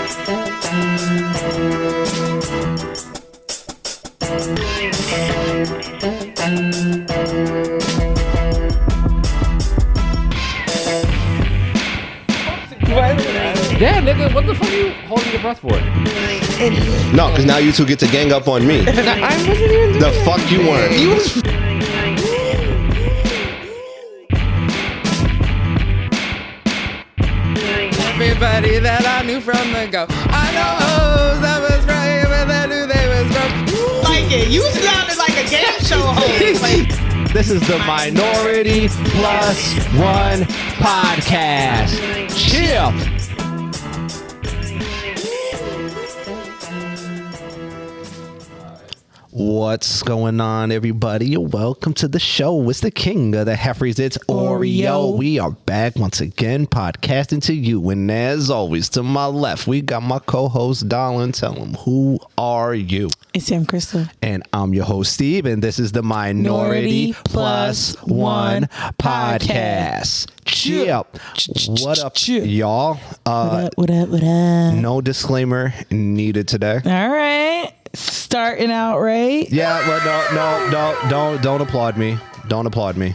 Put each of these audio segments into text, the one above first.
Yeah, nigga, what the fuck are you holding your breath for? No, because now you two get to gang up on me. I wasn't even The fuck you weren't. You was... Everybody that I knew from the go. I know hoes that was right, but I knew they was broke. Like it. You sounded like a game show host. Like, This is the Minority Plus One Podcast. Chill. What's going on, everybody? Welcome to the show. It's the king of the Heffries. It's Oreo. We are back once again, podcasting to you. And as always, to my left, we got my co-host, Darlin. Tell him, who are you? it's Sam Crystal. And I'm your host, Steve. And this is the Minority Plus One Podcast. Chill. What up, y'all? What up? No disclaimer needed today. All right. Starting out right. Yeah, well, don't applaud me. Don't applaud me.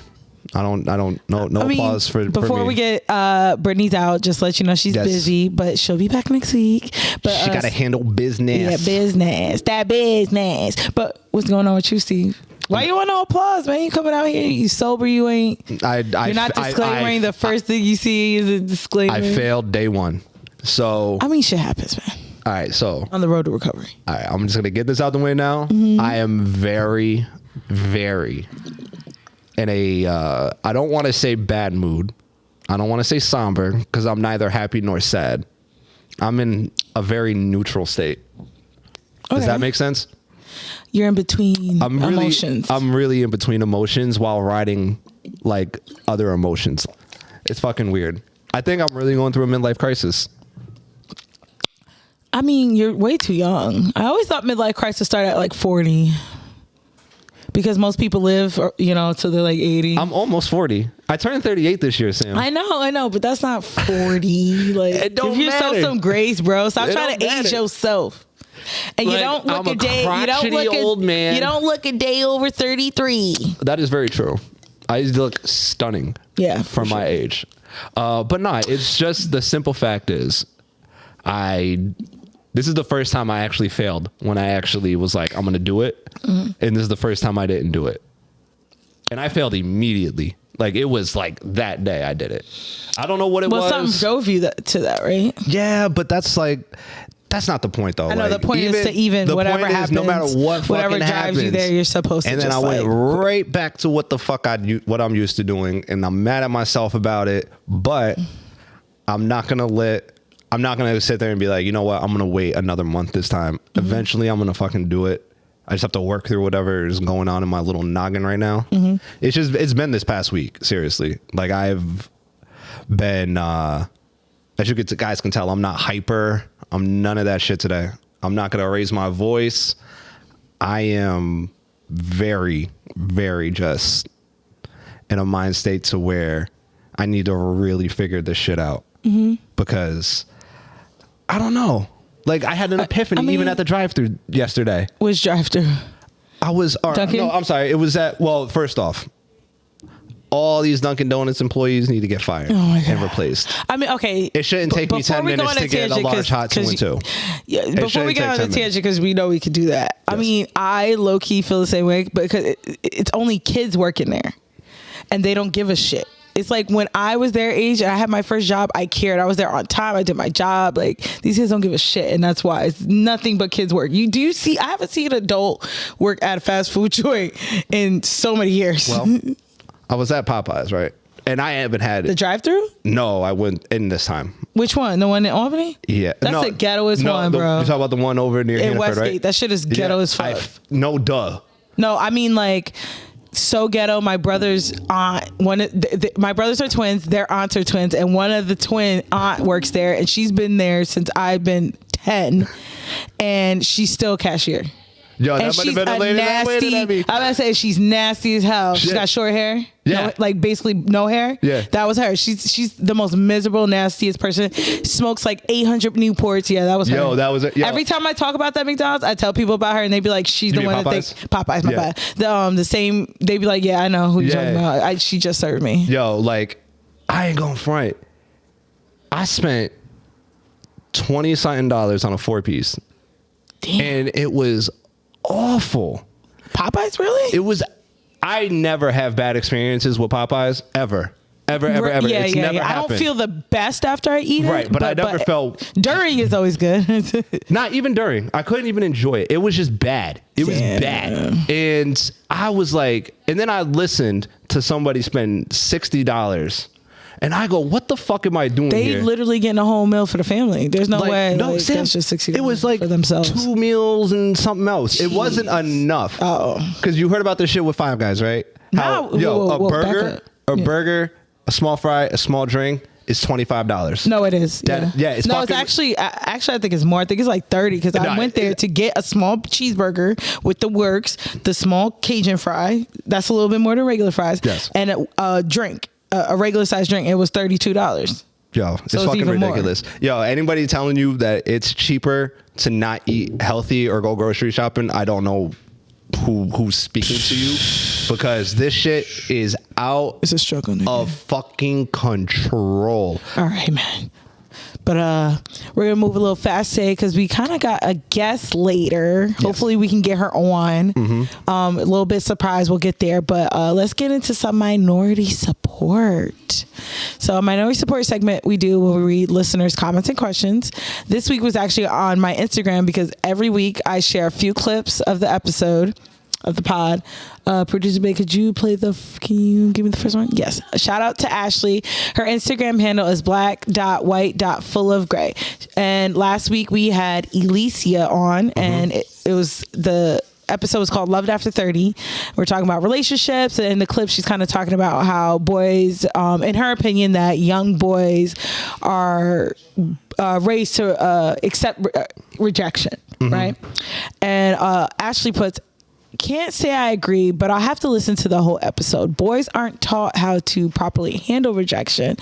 No applause for before me. we get Brittany's out, just let you know she's busy, but she'll be back next week. But she got to handle business. Yeah, that business. But what's going on with you, Steve? Why you want no applause, man? You coming out here, you sober, you ain't. You're not disclaiming. The first thing you see is a disclaimer. I failed day one, so I mean, shit happens, man. All right, so on the road to recovery. All right, I'm just gonna get this out the way now. Mm-hmm. I am very, very in a I don't want to say bad mood. I don't want to say somber because I'm neither happy nor sad. I'm in a very neutral state. Does that make sense? You're in between emotions. I'm really in between emotions while riding like other emotions. It's fucking weird. I think I'm really going through a midlife crisis. I mean, you're way too young. I always thought midlife crisis started at like 40. Because most people live, till they're like 80. I'm almost 40. I turned 38 this year, Sam. I know, but that's not 40. Like, it don't give yourself matter. some grace, bro. Stop It trying to don't age matter. yourself. And Like, you don't look I'm a a day. You don't crotchety look old man. You don't look a day over 33. That is very true. I used to look stunning. Yeah, for my age. But no, it's just the simple fact is, this is the first time I actually failed when I actually was like, I'm going to do it. Mm-hmm. And this is the first time I didn't do it. And I failed immediately. Like, it was like that day I did it. I don't know what it was. Well, something drove you to that, right? Yeah, but that's not the point, though. I know, the point is to whatever happens, no matter what whatever drives happens, you there, you're supposed to. And then I went right back to what the fuck what I'm used to doing, and I'm mad at myself about it. But I'm not gonna sit there and be like, you know what, I'm gonna wait another month this time. Mm-hmm. Eventually, I'm gonna fucking do it. I just have to work through whatever is going on in my little noggin right now. Mm-hmm. It's been this past week, seriously. Like, I've been, as you guys can tell, I'm not hyper. I'm none of that shit today. I'm not going to raise my voice. I am very, very just in a mind state to where I need to really figure this shit out. Mm-hmm. Because I don't know. Like, I had an epiphany even at the drive-thru yesterday. Which drive-thru? Dunkin'? No, I'm sorry. It was first off, all these Dunkin' Donuts employees need to get fired and replaced. I mean, okay. It shouldn't take me 10 minutes to get a large hot 2 and 2. Yeah, before we get on the tangent, because we know we could do that. Yes. I mean, I low-key feel the same way because it's only kids working there. And they don't give a shit. It's like when I was their age and I had my first job, I cared. I was there on time. I did my job. Like, these kids don't give a shit. And that's why it's nothing but kids work. I haven't seen an adult work at a fast food joint in so many years. Well, I was at Popeyes, right? And I haven't had the drive-thru? No, I wouldn't in this time. Which one? The one in Albany? Yeah. That's the ghettoest one, bro. You talking about the one over near Hannaford, Westgate, right? that shit is ghetto as fuck. No, duh. No, I mean, like, so ghetto. My brother's aunt, my brothers are twins. Their aunts are twins, and one of the twin aunt works there, and she's been there since I've been 10, and she's still cashier. Yo, that might have been a lady that waited at me. I'm gonna say she's nasty as hell. She's got short hair. Yeah. No, like basically no hair. Yeah. That was her. She's the most miserable, nastiest person. Smokes like 800 Newports. Yeah, that was her. Yo, that was it. Yo. Every time I talk about that McDonald's, I tell people about her and they be like, she's the one Popeyes? that they Popeyes, my bad. The same, they be like, yeah, I know who you're talking about. She just served me. Yo, like, I ain't gonna front. I spent $20-something on a 4-piece. Damn. And it was awful. Popeyes, really? It was. I never have bad experiences with Popeyes ever. Ever. Yeah, it's never happened. I don't feel the best after I eat it. Right, but I never felt. During is always good. Not even during. I couldn't even enjoy it. It was just bad. It was bad. And I was like, and then I listened to somebody spend $60. And I go, what the fuck am I doing here? They literally getting a whole meal for the family. There's no way. No, like, Sam, that's just $60 it was like for themselves. 2 meals and something else. Jeez. It wasn't enough. Oh. Because you heard about this shit with Five Guys, right? How, whoa, burger, a small fry, a small drink is $25. No, it is. It's no, it's actually I think it's more. I think it's like 30 because I went there to get a small cheeseburger with the works, the small Cajun fry. That's a little bit more than regular fries. Yes. And a drink. A regular size drink, it was $32. Yo, it's fucking ridiculous. More. Yo, anybody telling you that it's cheaper to not eat healthy or go grocery shopping, I don't know who's speaking to you, because this shit is out it's a struggle, of fucking control. All right, man. But we're gonna move a little fast today because we kind of got a guest later. Yes. Hopefully we can get her on. Mm-hmm. A little bit surprised we'll get there, but let's get into some minority support. So a minority support segment we do when we read listeners' comments and questions. This week was actually on my Instagram because every week I share a few clips of the episode of the pod. Producer Bay, can you give me the first one? Yes. A shout out to Ashley. Her Instagram handle is black.white.fullofgray. And last week we had Elysia on, and it was the episode was called Loved After 30. We're talking about relationships, and in the clip she's kind of talking about how boys, in her opinion, that young boys are raised to accept rejection, right? And Ashley puts, can't say I agree, but I'll have to listen to the whole episode. Boys aren't taught how to properly handle rejection.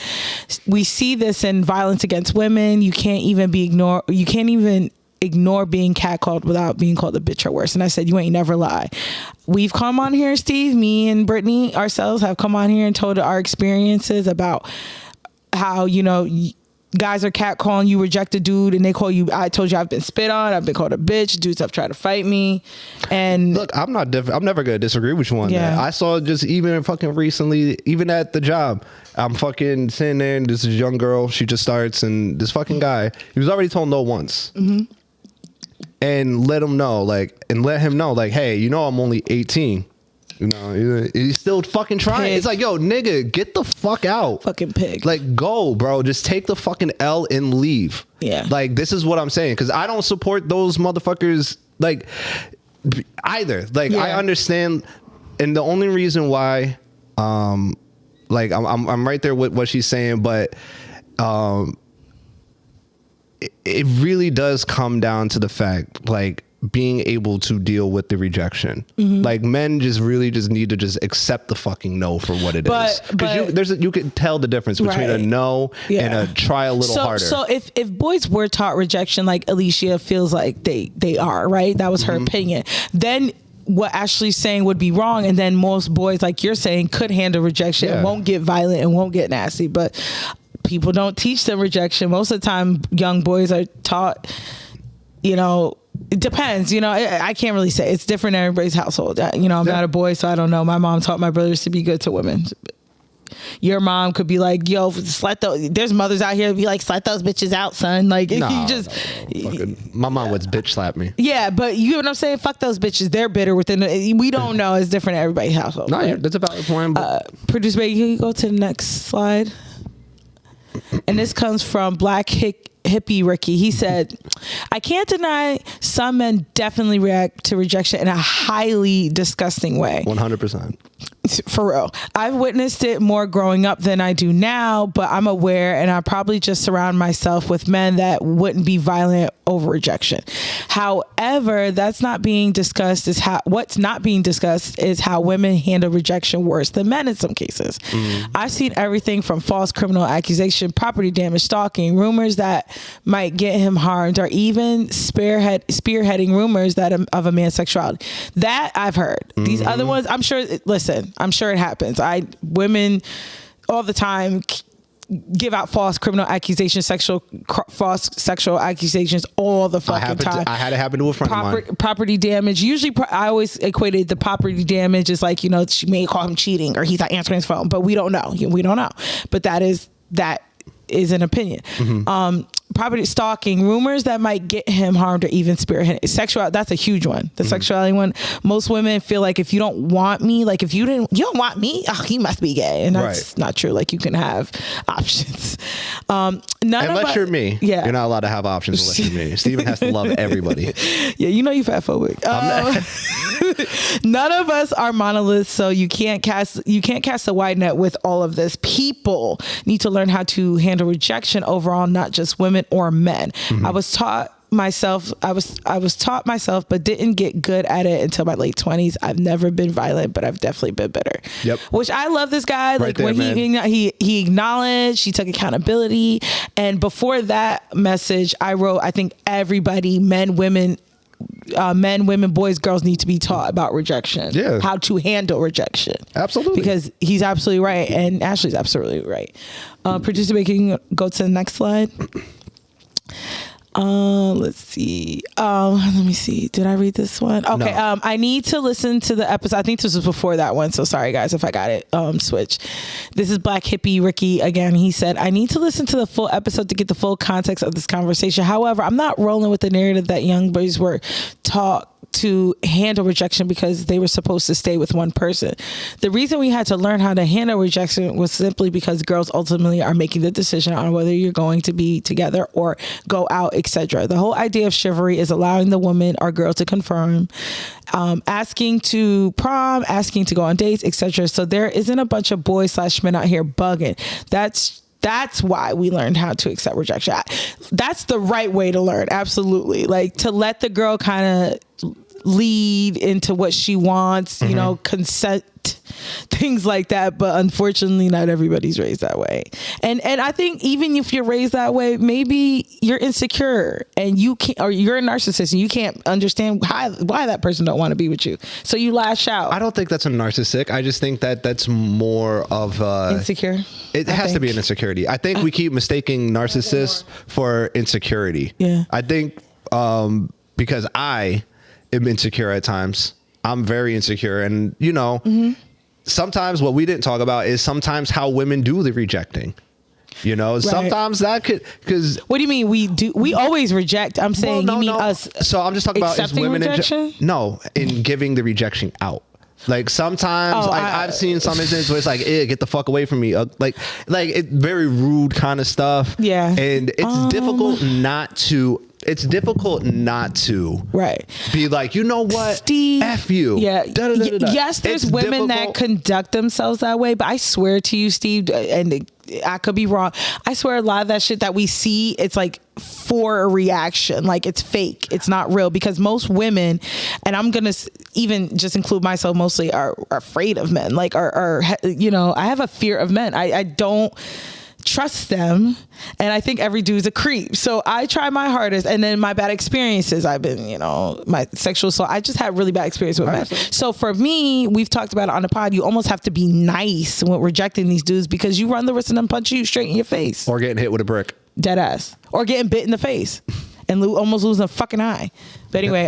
We see this in violence against women. You can't even ignore being catcalled without being called a bitch or worse. And I said, you ain't never lie. We've come on here, Steve, me and Brittany ourselves have come on here and told our experiences about how, guys are catcalling you, reject a dude, and they call you, I told you I've been spit on, I've been called a bitch, dudes have tried to fight me. And look, I'm never gonna disagree with you on that. I saw just even fucking recently, even at the job, I'm fucking sitting there and this young girl, she just starts, and this fucking guy, he was already told no once. Mm-hmm. And let him know, hey, I'm only 18. He's still fucking trying. Pig. It's like, yo, nigga, get the fuck out. Fucking pig. Like, go, bro. Just take the fucking L and leave. Yeah. Like, this is what I'm saying. Because I don't support those motherfuckers, like, either. Like, I understand. And the only reason why, I'm right there with what she's saying, but it really does come down to the fact, like, being able to deal with the rejection. Mm-hmm. Like, men just really just need to just accept the fucking no for what it is. Because you can tell the difference between a no and a try a little harder. So if boys were taught rejection, like Elysia feels like they are, right? That was her opinion. Then what Ashley's saying would be wrong, and then most boys, like you're saying, could handle rejection and won't get violent and won't get nasty. But people don't teach them rejection. Most of the time, young boys are taught, it depends, I can't really say. It's different in everybody's household. I'm not a boy, so I don't know. My mom taught my brothers to be good to women. Your mom could be like, yo, there's mothers out here that be like, slut those bitches out, son. Like, my mom would bitch slap me. Yeah, but you know what I'm saying? Fuck those bitches. They're bitter within we don't know. It's different in everybody's household. No, right? That's a valid point. Producer, can you go to the next slide? And this comes from Black Hippie Ricky. He said, I can't deny some men definitely react to rejection in a highly disgusting way. 100%. For real. I've witnessed it more growing up than I do now, but I'm aware, and I probably just surround myself with men that wouldn't be violent over rejection. However, what's not being discussed is how women handle rejection worse than men in some cases. I've seen everything from false criminal accusation, property damage, stalking, rumors that might get him harmed, or even spearheading rumors that of a man's sexuality. That I've heard. These other ones, I'm sure it happens. Women all the time give out false criminal accusations, false sexual accusations all the fucking time. I had it happen to a friend of mine. Property damage. Usually, I always equated the property damage as like, she may call him cheating or he's not answering his phone, but we don't know. We don't know. But that is an opinion. Property stalking, rumors that might get him harmed or even spearheaded. Sexual, that's a huge one. The sexuality one. Most women feel like if you don't want me, like if you don't want me, he must be gay. And that's not true. Like you can have options. Unless you're me. Yeah. You're not allowed to have options unless you're me. Steven has to love everybody. Yeah, you're fat phobic. None of us are monoliths, so you can't cast a wide net with all of this. People need to learn how to handle rejection overall, not just women or men. I was taught myself, but didn't get good at it until my late 20s. I've never been violent, but I've definitely been bitter. Yep. Which I love this guy. Right like there, when he acknowledged, he took accountability. And before that message, I wrote, I think everybody, men, women, boys, girls need to be taught about rejection. Yeah. How to handle rejection. Absolutely. Because he's absolutely right. And Ashley's absolutely right. Producer Baker, you can go to the next slide. Let's see. Let me see. Did I read this one? Okay. No. I need to listen to the episode. I think this was before that one. So sorry guys if I got it switched. This is Black Hippie Ricky again. He said, I need to listen to the full episode to get the full context of this conversation. However, I'm not rolling with the narrative that young boys were taught to handle rejection because they were supposed to stay with one person. The reason we had to learn how to handle rejection was simply because girls ultimately are making the decision on whether you're going to be together or go out, etc. The whole idea of chivalry is allowing the woman or girl to confirm, asking to prom, asking to go on dates, etc. So there isn't a bunch of boys / men out here bugging. That's why we learned how to accept rejection. That's the right way to learn. Absolutely. Like to let the girl kind of lead into what she wants, consent, things like that. But unfortunately, not everybody's raised that way. And I think even if you're raised that way, maybe you're insecure and you can't, or you're a narcissist and you can't understand why that person don't want to be with you. So you lash out. I don't think that's a narcissistic. I just think that's more of insecure. It has to be an insecurity. I think we keep mistaking narcissists for insecurity. Yeah. I think because I am insecure at times. I'm very insecure. And, sometimes what we didn't talk about is sometimes how women do the rejecting. Right. Sometimes that could, because what do you mean we always reject? I'm saying you mean us. So I'm just talking about is women rejection? In giving the rejection out. Like sometimes, I've seen some instances where it's like, get the fuck away from me. Like it's very rude kind of stuff. Yeah. And it's difficult not to. It's difficult not to be like, you know what, Steve, F you. Yeah. Yes, there's women that conduct themselves that way, but I swear to you, Steve, and I could be wrong. I swear a lot of that shit that we see, it's like for a reaction, like it's fake. It's not real because most women, and I'm going to even just include myself mostly, are afraid of men. Like, I have a fear of men. I don't trust them, and I think every dude's a creep. So I try my hardest, and then my bad experiences, I've been, my sexual assault, I just had really bad experience with men. So for me, we've talked about it on the pod, you almost have to be nice when rejecting these dudes because you run the risk of them punching you straight in your face. Or getting hit with a brick. Dead ass. Or getting bit in the face. And almost losing a fucking eye. But anyway,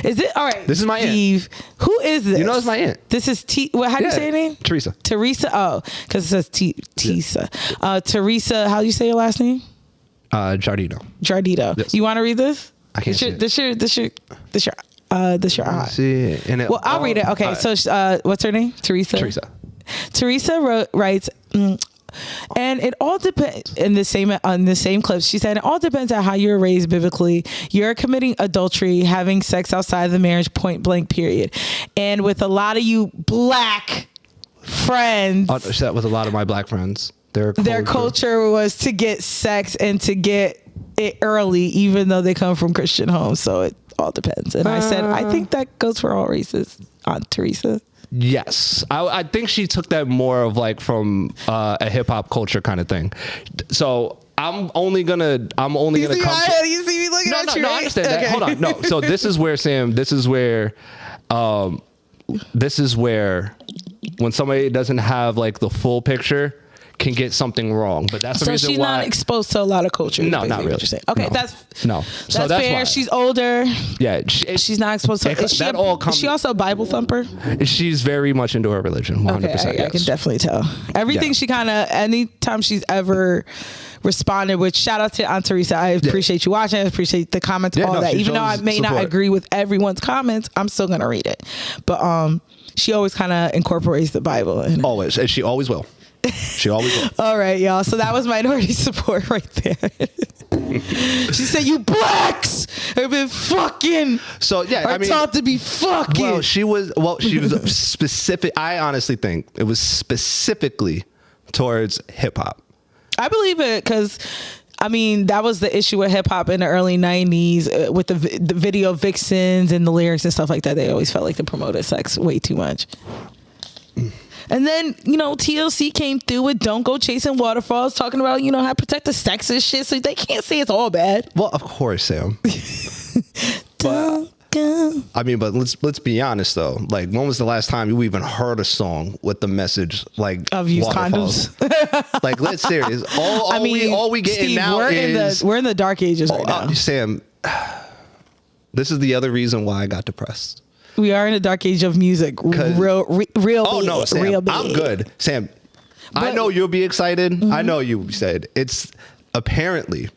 is it all right? This is my Steve, aunt. Who is this? It's my aunt. This is how do you say your name? Teresa. Teresa. Oh, because it says Tisa. Yeah. Teresa, how do you say your last name? Jardito. Yes. You want to read this? I can't see it. This your aunt. See it. And well, I'll read it. Okay, so what's her name? Teresa. Teresa writes. And it all depends on the same clip. She said, it all depends on how you're raised biblically. You're committing adultery, having sex outside of the marriage, point blank, period. And with a lot of you black friends. That was a lot of my black friends. Their culture was to get sex and to get it early, even though they come from Christian homes. So it all depends. And I said, I think that goes for all races, Aunt Teresa. Yes, I think she took that more of like from a hip hop culture kind of thing. So I'm only gonna come. You see me looking at you. No, I understand that. Hold on. No, so this is where Sam. This is where when somebody doesn't have like the full picture, can get something wrong. But that's the reason why. So she's not exposed to a lot of culture. No, not really. Okay, no. that's So that's fair. why. She's older. Yeah, she's not exposed to. Is she also a Bible thumper? She's very much into her religion. 100%. Okay, I can definitely tell. Everything she kind of, anytime she's ever responded with, shout out to Aunt Teresa. I appreciate you watching. I appreciate the comments, all that. Even though I may not agree with everyone's comments, I'm still gonna read it. But she always kind of incorporates the Bible. Always, and she always will. She always will. All right, y'all. So that was minority support right there. She said, "You blacks have been fucking." So yeah, I mean, taught to be fucking. Well, she was specific. I honestly think it was specifically towards hip hop. I believe it because, I mean, that was the issue with hip hop in the early 90s with the video vixens and the lyrics and stuff like that. They always felt like they promoted sex way too much. And then, TLC came through with Don't Go Chasing Waterfalls, talking about, how to protect the sexist shit. So they can't say it's all bad. Well, of course, Sam. But let's be honest though. Like, when was the last time you even heard a song with the message like of use condoms? Like, let's serious. All we getting Steve, now we're in the dark ages right now. Sam, this is the other reason why I got depressed. We are in a dark age of music. Real. Oh no, Sam, real I'm good. Sam, but I know you'll be excited. Mm-hmm. I know you'll be excited. It's apparently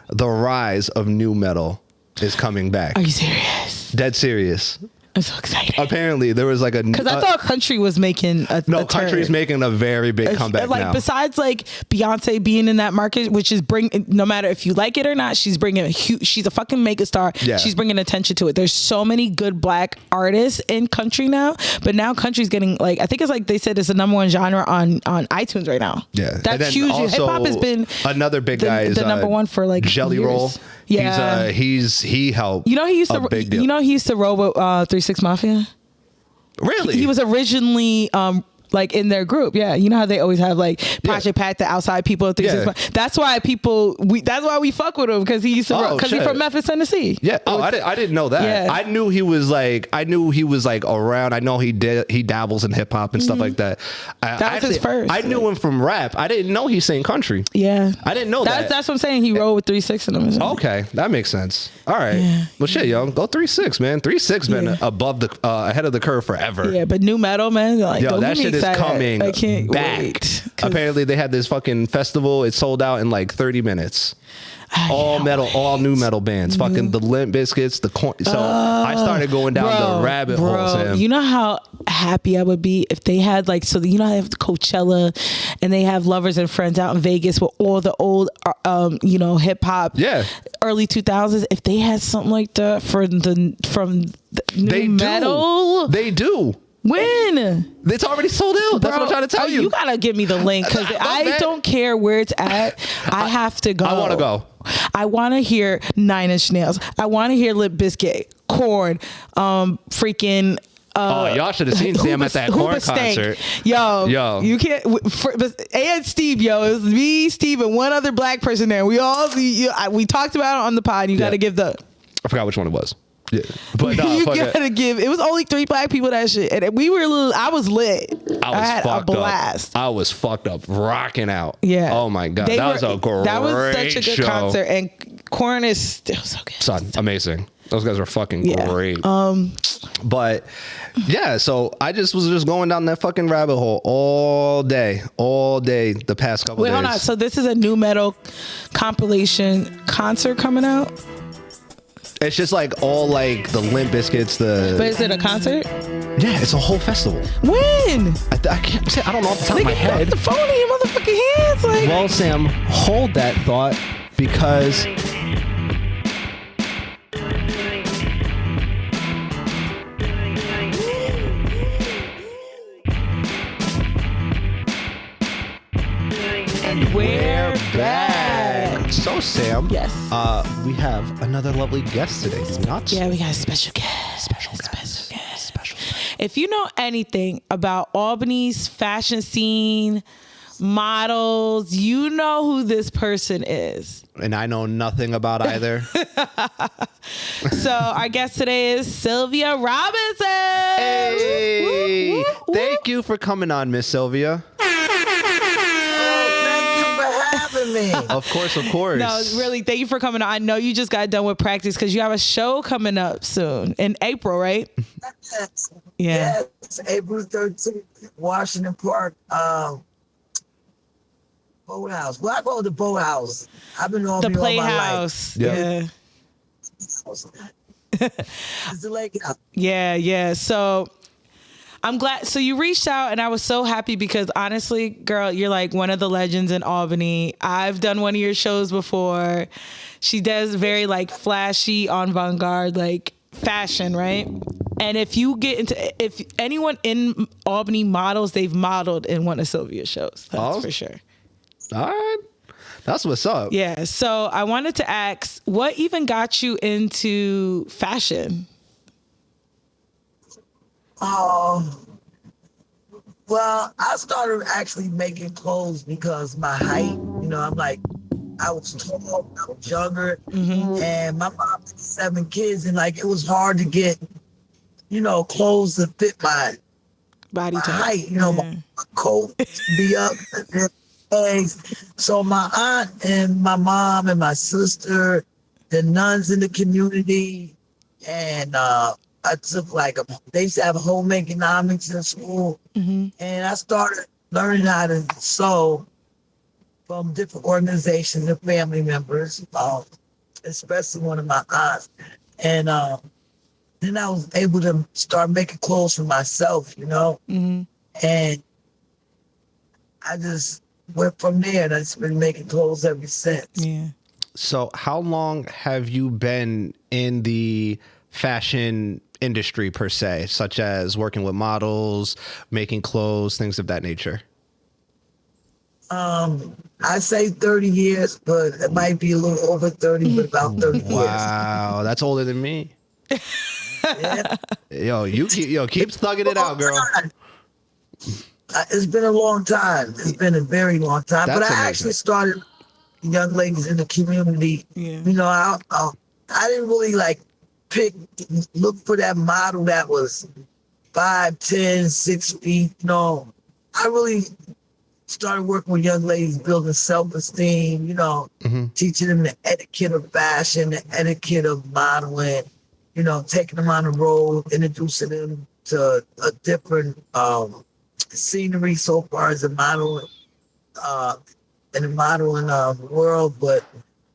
the rise of new metal is coming back. Are you serious? Dead serious. I'm so excited. Apparently, there was like because I thought country was making a country's making a very big comeback now. Besides like Beyonce being in that market, which is no matter if you like it or not, she's bringing she's a fucking megastar. Yeah. She's bringing attention to it. There's so many good black artists in country now, but now country's getting like, I think it's like they said it's the #1 genre on iTunes right now. Yeah, that's huge. Hip hop has been another big guy is the #1 for like Jelly years. Roll. Yeah, he helped. He used to big deal. He used to roll with 3 6 Mafia. Really? He was originally like in their group. Yeah, you know how they always have like Project Pat, the outside people at 3 6 Mafia. That's why that's why we fuck with him, because he used to because he's from Memphis, Tennessee. Yeah. I didn't know that. Yeah. I knew he was like around. I know he dabbles in hip hop and stuff like that. That was his first. I knew him from rap. I didn't know he sang country. Yeah. I didn't know that. That's what I'm saying. He rolled with 3 6 in them. Okay, that makes sense. All right. Yeah. Well, shit, yo, go 3 6, man. 3 6 been above the ahead of the curve forever. Yeah, but new metal, man. Like, yo, that shit is coming. I can't back. Wait. Apparently, they had this fucking festival. It sold out in like 30 minutes. All new metal bands. Fucking the Limp Bizkits, the Corn. So I started going down the rabbit hole, Sam. You know how happy I would be if they had like, so you know, they have Coachella and they have Lovers and Friends out in Vegas with all the old, hip hop. Yeah. Early 2000s. If they had something like that from the new metal. They do. When? It's already sold out. That's what I'm trying to tell you. You gotta give me the link, because I don't care where it's at. I have to go. I want to go. I want to hear 9 Inch Nails. I want to hear Limp Bizkit, Korn, freaking. Y'all should have seen Sam at that Korn concert. Yo, you can't. And Steve, it was me, Steve, and one other black person there. We talked about it on the pod. You got to give the. I forgot which one it was. Yeah, but you gotta give. It was only 3 black people that shit, and I was lit. I had a blast. I was fucked up, rocking out. Yeah. Oh my god, that was a great show. That was such a good concert, and Korn is still so good. Son, amazing. Those guys are fucking great. But yeah, so I was just going down that fucking rabbit hole all day, the past couple days. Wait, hold on. So this is a new metal compilation concert coming out? It's just like all like the Limp Bizkits, But is it a concert? Yeah, it's a whole festival. When? I can't say. I don't know off the top of my head. Put the phone in your motherfucking hands, like. Well, Sam, hold that thought, because. Sam. Yes. We have another lovely guest today. Do we not? Yeah, we got a special guest. Special guest. If you know anything about Albany's fashion scene, models, you know who this person is. And I know nothing about either. So our guest today is Sylvia Robinson. Hey, Woo, woo, woo. thank you for coming on, Miss Sylvia. Me. Of course. No, really, thank you for coming on. I know you just got done with practice because you have a show coming up soon in April, right? Yes. Yeah. Yes, April 13th, Washington Park, Boathouse. Well, I go to the Boathouse. I've been on The all my life. Playhouse. Yeah. It's the lake house. Yeah. So I'm glad. So you reached out and I was so happy because honestly, girl, you're like one of the legends in Albany. I've done one of your shows before. She does very like flashy, avant-garde, like fashion, right? And if anyone in Albany models, they've modeled in one of Sylvia's shows. That's for sure. All right. That's what's up. Yeah. So I wanted to ask, what even got you into fashion? Well, I started actually making clothes because my height, I was tall, I was younger, and my mom had 7 kids, and like it was hard to get, clothes that fit my Body type. height, my coat be up and legs. So my aunt and my mom and my sister, the nuns in the community, and I took they used to have home economics in school, and I started learning how to sew from different organizations and family members, especially one of my aunts. And then I was able to start making clothes for myself, and I just went from there, and I've just been making clothes ever since. Yeah. So how long have you been in the fashion industry per se, such as working with models, making clothes, things of that nature? I say 30 years, but it might be a little over 30, but about 30 years. Wow, that's older than me. Yeah. Keep thugging it out, girl. It's been a long time. It's been a very long time. That's but I amazing. actually started young ladies in the community. Yeah. I didn't really look for that model that was 5, 10, 6 feet. No, I really started working with young ladies, building self-esteem, teaching them the etiquette of fashion, the etiquette of modeling, taking them on the road, introducing them to a different scenery so far as the modeling, in the modeling world. But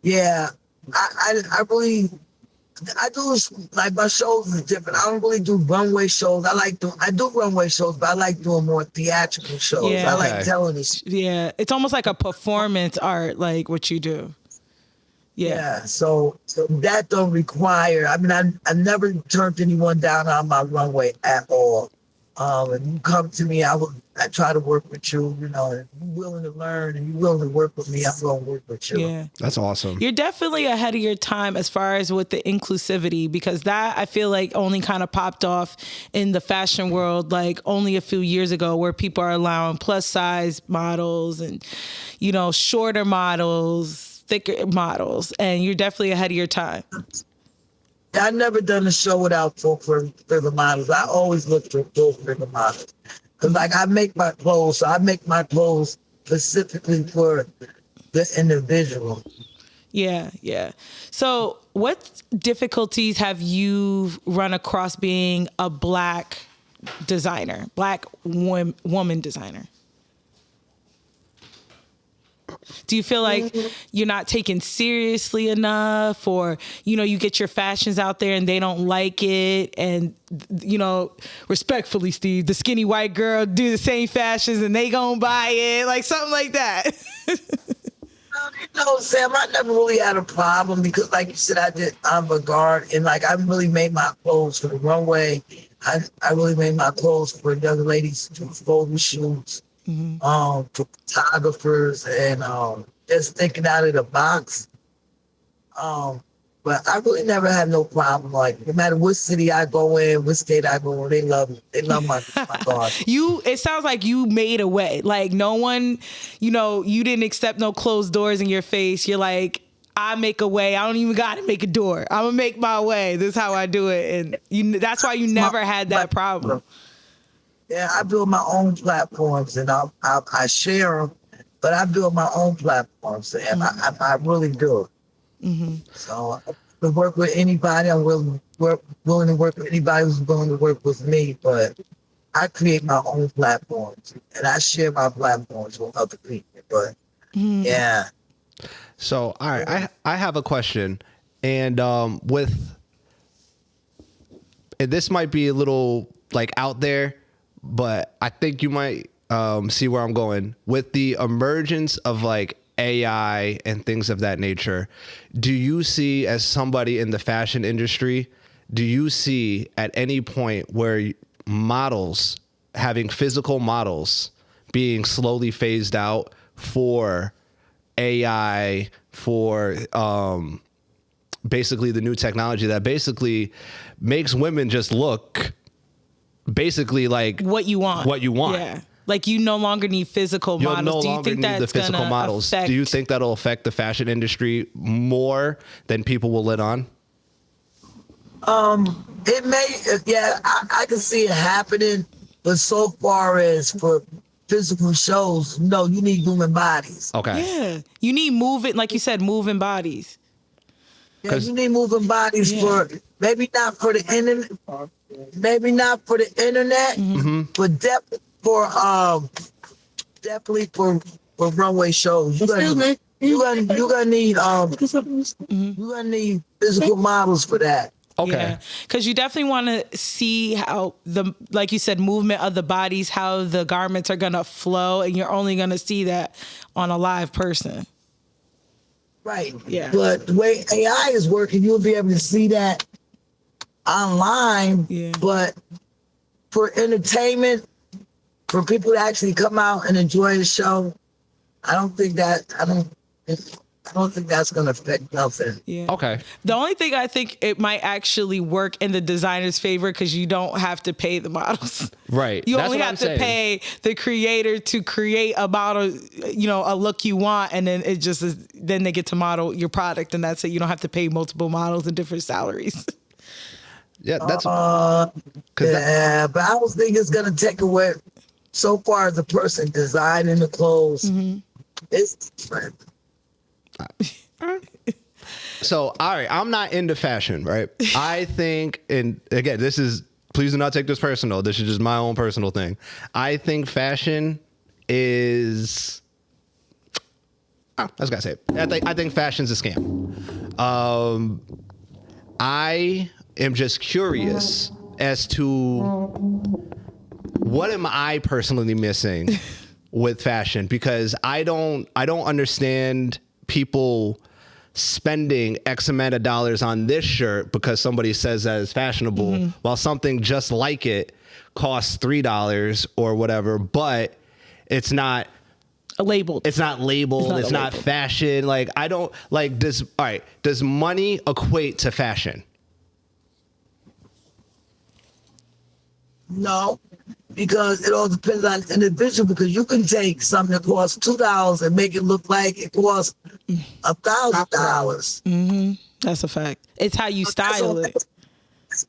yeah, I do, my shows is different. I don't really do runway shows. I do runway shows, but I like doing more theatrical shows. Yeah. I like telling this. Yeah. It's almost like a performance art, like what you do. Yeah. So that don't require, I never turned anyone down on my runway at all. If you come to me, I try to work with you, and you're willing to learn and you're willing to work with me, I'm going to work with you. Yeah. That's awesome. You're definitely ahead of your time as far as with the inclusivity, because that I feel like only kind of popped off in the fashion world like only a few years ago, where people are allowing plus size models and, shorter models, thicker models, and you're definitely ahead of your time. I never done a show without full figure models. I always look for full figure models. Because I make my clothes, so I make my clothes specifically for the individual. Yeah. So what difficulties have you run across being a Black designer, Black woman designer? Do you feel like you're not taken seriously enough, or, you get your fashions out there and they don't like it? And, respectfully, Steve, the skinny white girl do the same fashions and they gonna buy it, like something like that. Sam, I never really had a problem because, like you said, I did avant-garde, and I really made my clothes for the runway. I really made my clothes for young ladies to do photo shoots. For photographers, and just thinking out of the box. But I really never had no problem. Like, no matter what city I go in, what state I go in, they love me. They love my garden. It sounds like you made a way. Like no one, you didn't accept no closed doors in your face. You're like, I make a way. I don't even got to make a door. I'm gonna make my way. This is how I do it. And that's why you never had that problem. Yeah, I build my own platforms and I share them, but I build my own platforms and I really do. Mm-hmm. So I can work with anybody. I'm willing to work with anybody who's willing to work with me, but I create my own platforms and I share my platforms with other people. But yeah. So, all right, I have a question, and this might be a little like out there, but I think you might see where I'm going with the emergence of like AI and things of that nature. Do you see, as somebody in the fashion industry, do you see at any point where models, having physical models being slowly phased out for AI, for basically the new technology that basically makes women just look basically like what you want? Yeah. Like you no longer need physical models. No longer need the physical models. Do you think that'll affect the fashion industry more than people will let on? It may, yeah, I can see it happening, but so far as for physical shows, no, you need human bodies. Okay. Yeah, you need moving, like you said, moving bodies. Yeah, you need moving bodies for maybe not for the internet, but definitely for runway shows. You're gonna need physical models for that. Okay. Because you definitely want to see how like you said, movement of the bodies, how the garments are gonna flow, and you're only gonna see that on a live person. Right. Yeah. But the way AI is working, you'll be able to see that online. Yeah. But for entertainment, for people to actually come out and enjoy the show, I don't think that's going to affect nothing. Yeah. Okay. The only thing I think it might actually work in the designer's favor because you don't have to pay the models. Right. You only have to pay the creator to create a model, a look you want, and then it just is. Then they get to model your product, and that's it. You don't have to pay multiple models and different salaries. Yeah, that's. But I don't think it's going to take away. So far as the person designing the clothes, it's different. So, all right, I'm not into fashion, right? I think, and again, please do not take this personal. This is just my own personal thing. I think fashion is, I was gonna say it. I think fashion's a scam. I am just curious as to what am I personally missing with fashion, because I don't understand people spending X amount of dollars on this shirt because somebody says that it's fashionable, while something just like it costs $3 or whatever, but it's not labeled. It's not labeled. It's not fashion. Like, I don't like this. All right. Does money equate to fashion? No, because it all depends on the individual, because you can take something that costs $2 and make it look like it costs $1,000. That's a fact. It's how you style it.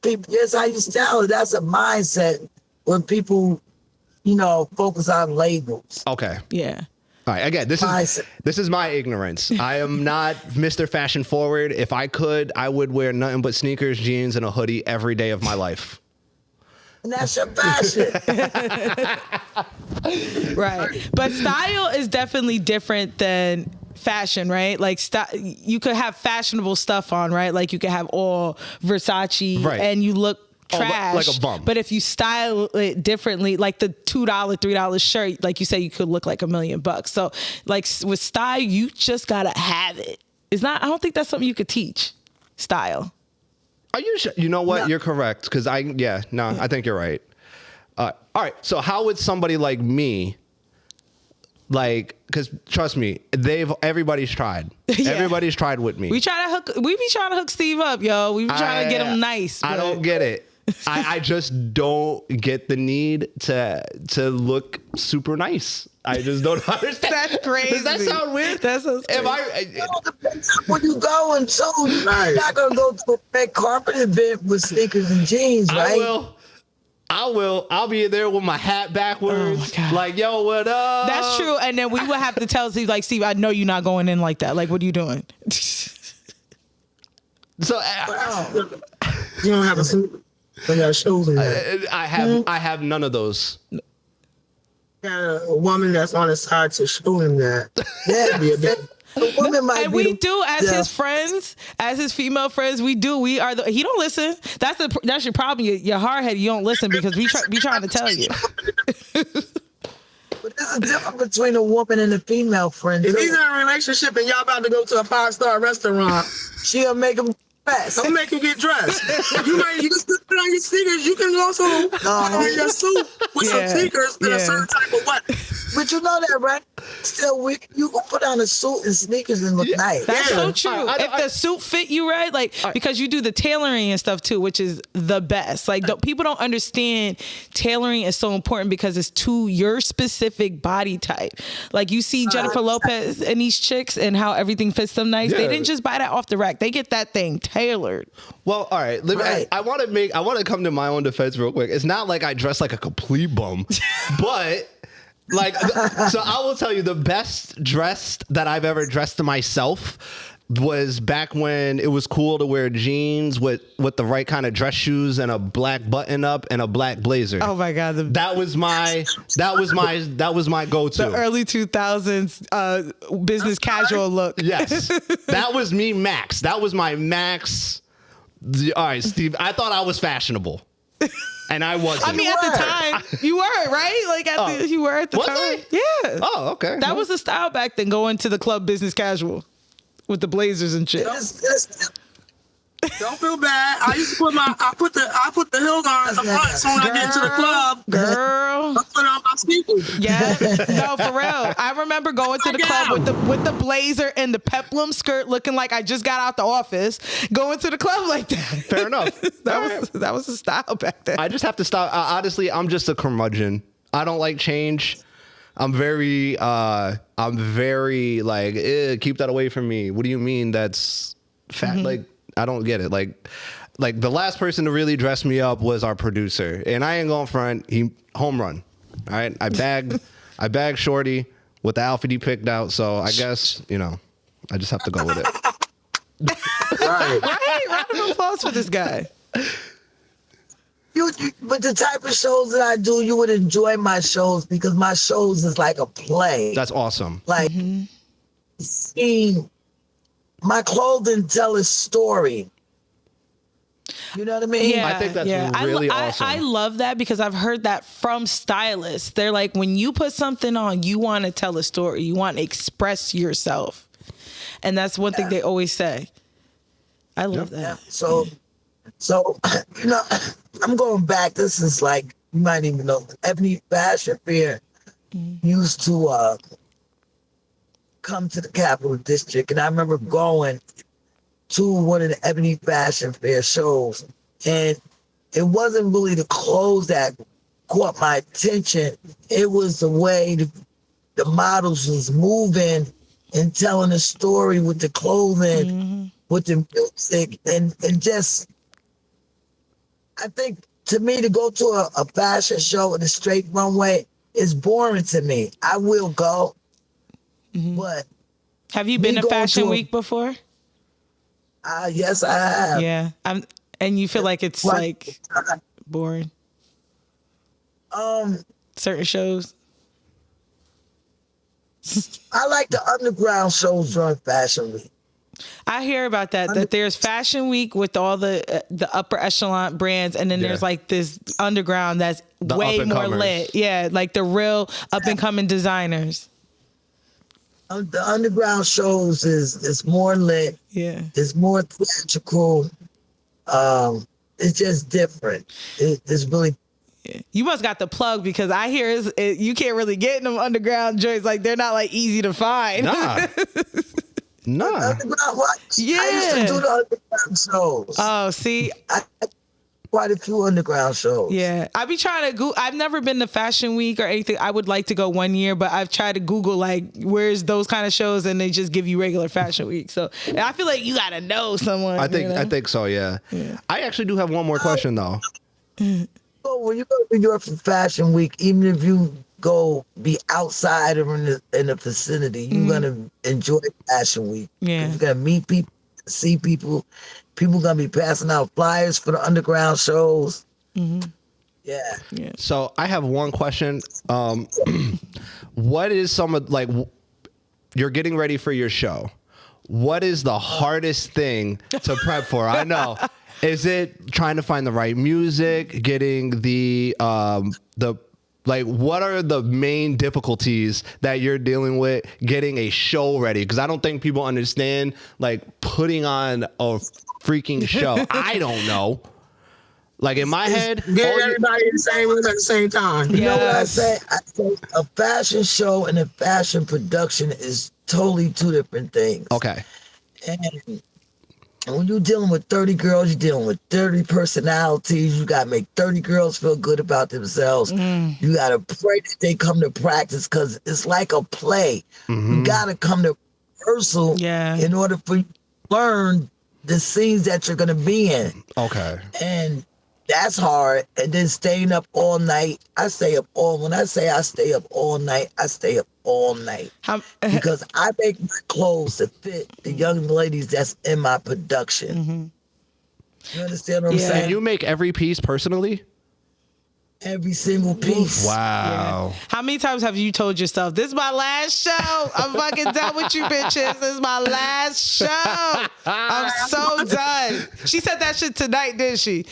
It's how you style it. That's a mindset when people, focus on labels. Okay. Yeah. All right. Again, this is my ignorance. I am not Mr. Fashion Forward. If I could, I would wear nothing but sneakers, jeans, and a hoodie every day of my life. And that's your passion. Right. But style is definitely different than fashion, right? Like you could have fashionable stuff on, right? Like you could have all Versace and you look trash, like a bum. But if you style it differently, like the $2, $3 shirt, like you said, you could look like $1 million. So like with style, you just gotta have it. It's not, I don't think that's something you could teach. Style. Are you sure? You know what? No. You're correct. Because I think you're right. All right. So how would somebody like me Like, because trust me, everybody's tried. Yeah. Everybody's tried with me. We be trying to hook Steve up, yo. We be trying to get him nice. I don't get it. I just don't get the need to look super nice. I just don't understand. That's crazy. Does that sound weird? That's so When you go and so you're not gonna go to a red carpet event with sneakers and jeans, right? I will. I'll be there with my hat backwards. Oh my God. Like, yo, what up? That's true. And then we would have to tell Steve, like, Steve, I know you're not going in like that. Like, what are you doing? So you don't have a suit. They got shoes in there. I have none of those. Got a woman that's on the side to show him that. Yeah, the woman might And be we do, as his friends, as his female friends, we do. We are he don't listen. That's your problem. You're hard-headed. You don't listen because we trying to tell you. But there's a difference between a woman and a female friend. If too. he's in a relationship and y'all about to go to a 5-star restaurant, She'll make him dress. don't make him get dressed. You can still put on your sneakers. You can also put on your suit with some sneakers and a certain type of what. But you know that, right? Still, you can put on a suit and sneakers and look nice. That's so true. If the suit fit you right, like, because you do the tailoring and stuff too, which is the best. Like, people don't understand tailoring is so important because it's to your specific body type. Like, you see Jennifer Lopez and these chicks and how everything fits them nice. Yeah. They didn't just buy that off the rack. They get that thing tailored. Well, all right. I want to come to my own defense real quick. It's not like I dress like a complete bum, but like, so I will tell you the best dressed that I've ever dressed to myself was back when it was cool to wear jeans with the right kind of dress shoes and a black button up and a black blazer. Oh my God. That was my go-to. The early 2000s business casual look. Yes. That was me max. That was my max. All right, Steve, I thought I was fashionable. And I wasn't. I mean, at the time, you were, right? Like, you were at the was time. I? Yeah. Oh, okay. That was the style back then, going to the club business casual with the blazers and shit. Don't feel bad. I used to put the heels on at the front so when I get into the club, Girl. I put on my sneakers. Yeah. No, for real. I remember going to the club with the blazer and the peplum skirt looking like I just got out the office, going to the club like that. Fair enough. That was the style back then. I just have to stop. Honestly, I'm just a curmudgeon. I don't like change. I'm very like, keep that away from me. What do you mean that's fat? Like, I don't get it. Like the last person to really dress me up was our producer, and I ain't going front. He home run. All right, I bagged Shorty with the outfit he picked out. So I guess I just have to go with it. Right. Round of applause for this guy. But the type of shows that I do, you would enjoy my shows because my shows is like a play. That's awesome. Like, seeing my clothing tell a story. You know what I mean? Yeah, I think that's really awesome. I love that because I've heard that from stylists. They're like, when you put something on, you want to tell a story. You want to express yourself. And that's one thing they always say. I love that. Yeah. So, I'm going back. This is like, you might even know, Ebony Fashion Fair used to come to the Capital District. And I remember going to one of the Ebony Fashion Fair shows. And it wasn't really the clothes that caught my attention. It was the way the models was moving and telling a story with the clothing, with the music, and just, I think, to me, to go to a fashion show in a straight runway is boring to me. I will go, but... Have you been to Fashion Week before? Yes, I have. Yeah. And you feel like it's like boring? Certain shows? I like the underground shows during Fashion Week. I hear about that there's Fashion Week with all the upper echelon brands, and then there's like this underground that's way more lit. Yeah, like the real up and coming designers. The underground shows is more lit. Yeah, it's more theatrical. It's just different. It's really Yeah. You must got the plug because I hear you can't really get in them underground joints. Like they're not like easy to find. Nah. Underground what? Yeah. I used to do the underground shows. Oh, see. Quite a few underground shows. Yeah. I be trying to I've never been to Fashion Week or anything. I would like to go one year, but I've tried to Google like where's those kind of shows and they just give you regular Fashion Week. So I feel like you gotta know someone. I think so, yeah. I actually do have one more question though. So when you go to New York for Fashion Week, even if you go be outside or in the vicinity, you're gonna enjoy Fashion Week. Yeah. You're gonna meet people, see people. People gonna be passing out flyers for the underground shows. Mm-hmm. Yeah. So I have one question. What is some of you're getting ready for your show? What is the hardest thing to prep for? I know. Is it trying to find the right music, getting what are the main difficulties that you're dealing with getting a show ready? Because I don't think people understand putting on a freaking show. I don't know. Like in my head, get everybody in the same room at the same time. You know what I say? I say a fashion show and a fashion production is totally two different things. Okay. And when you're dealing with 30 girls, you're dealing with 30 personalities. You got to make 30 girls feel good about themselves. You got to pray that they come to practice because it's like a play. You got to come to rehearsal in order for you to learn the scenes that you're going to be in. Okay. And that's hard. And then staying up all night. When I say I stay up all night, I stay up all night. Because I make my clothes to fit the young ladies that's in my production. You understand what I'm saying? And you make every piece personally? Every single piece. Wow. Yeah. How many times have you told yourself, this is my last show? I'm fucking done with you bitches. This is my last show. I'm so done. She said that shit tonight, didn't she?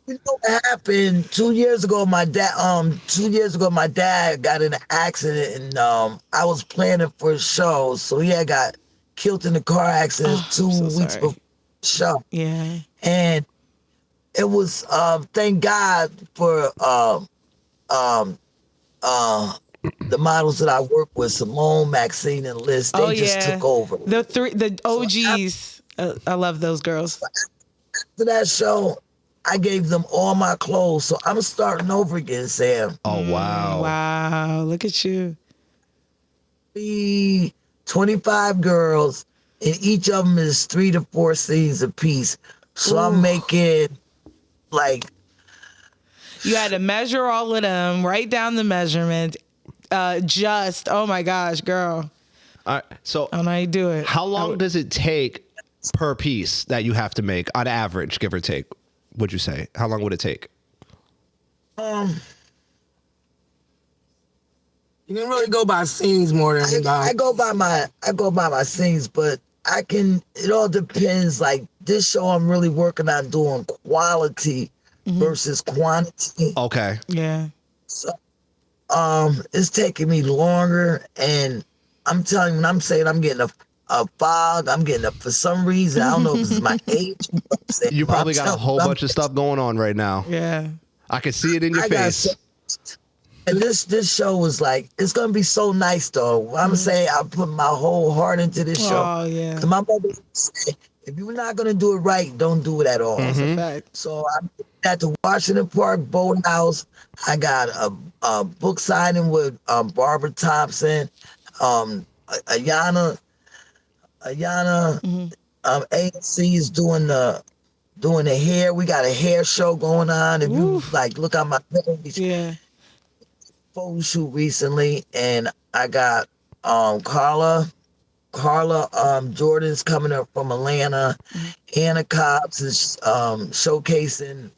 You know what happened 2 years ago? My dad got in an accident, and I was planning for a show, so he had got killed in a car accident 2 weeks before the show. Yeah, and it was thank God for the models that I work with, Simone, Maxine, and Liz. They just took over. The OGs. I love those girls. After that show, I gave them all my clothes, so I'm starting over again, Sam. Oh, wow. Wow, look at you. 25 girls, and each of them is 3 to 4 scenes apiece. So I'm making, You had to measure all of them, write down the measurements. Oh my gosh, girl. All right, so I don't know how you do it. How long does it take per piece that you have to make on average, give or take? Would you say? How long would it take? You can really go by scenes more than anybody. I go by my scenes, but it all depends. Like this show, I'm really working on doing quality versus quantity. Okay. Yeah. So, it's taking me longer, and I'm telling you, when I'm saying I'm getting a fog, I'm getting for some reason, I don't know if it's my age. You probably got a whole bunch of stuff going on right now. Yeah. I can see it in your face. And this show was it's gonna be so nice though. I'm saying I put my whole heart into this show. Oh yeah. My mother would say, if you're not gonna do it right, don't do it at all. That's a fact. So I'm at the Washington Park Boathouse. I got a book signing with Barbara Thompson, Ayana. ANC is doing the hair. We got a hair show going on. If you look at my page, photo shoot recently, and I got Carla Jordan's coming up from Atlanta. Anna Cobbs is showcasing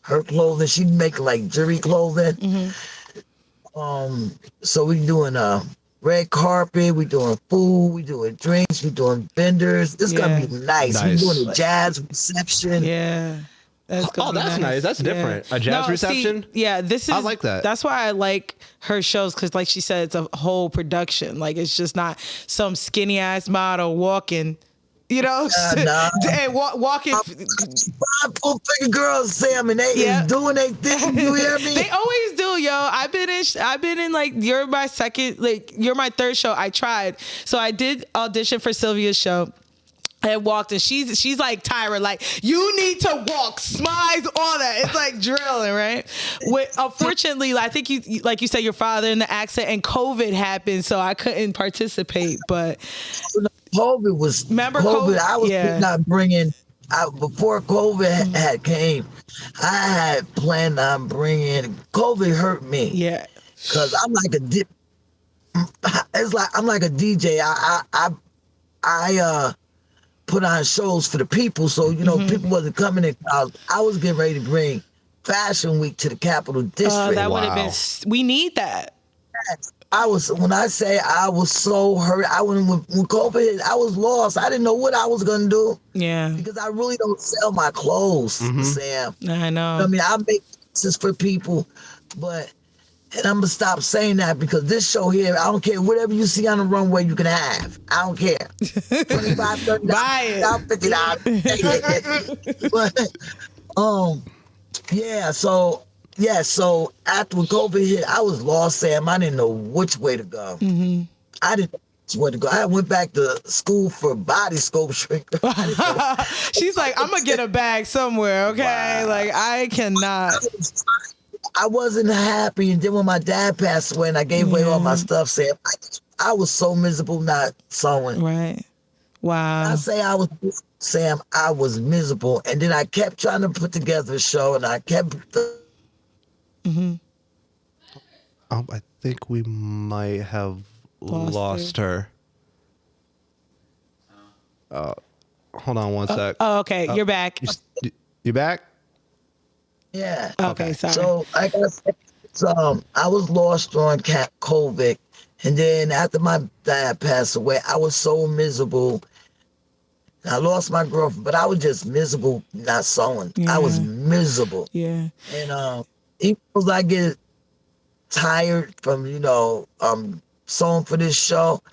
her clothing. She's making jewelry clothing. So we doing red carpet, we doing food, we doing drinks, we doing vendors. It's gonna be nice. We doing a jazz reception. Yeah. That's nice. That's different. A jazz reception? This is. I like that. That's why I like her shows because, like she said, it's a whole production. Like it's just not some skinny ass model walking. You know, and walking. Full figure girls, Sam, and they is doing their thing. You hear me? They always do, yo. I've been in like you're my third show. I tried, so I did audition for Sylvia's show. I walked and she's like Tyra, like you need to walk, smiles, all that. It's like drilling, right? Unfortunately, I think you like you said your father in the accent and COVID happened, so I couldn't participate. But COVID was COVID. I was not bringing. Before COVID had came, I had planned on bringing. COVID hurt me. Yeah, because I'm like a dip. It's like I'm like a DJ. I put on shows for the people, so you know people wasn't coming in. I was getting ready to bring Fashion Week to the Capital District. That would have been. We need that. When I say I was so hurt, when COVID hit, I was lost. I didn't know what I was gonna do. Yeah, because I really don't sell my clothes, Sam. I know. I mean, I make pieces for people, and I'm gonna stop saying that because this show here, I don't care. Whatever you see on the runway, you can have. I don't care. $25, $30, buy it. $50. But so after COVID hit, I was lost, Sam. I didn't know which way to go. I didn't know which way to go. I went back to school for body sculpture. She's like, I'm gonna get a bag somewhere, okay? Wow. Like I cannot. I wasn't happy, and then when my dad passed away and I gave away all my stuff, Sam, I was so miserable not sewing. Right. Wow. I say I was miserable, and then I kept trying to put together a show, and I kept. I think we might have lost her. Hold on one sec. Oh, okay. You're back. You back? Yeah. Okay, sorry. So, like I said, I was lost during COVID, and then after my dad passed away, I was so miserable. I lost my girlfriend, but I was just miserable not sewing. Yeah. I was miserable. Yeah. And even as I get tired from, sewing for this show,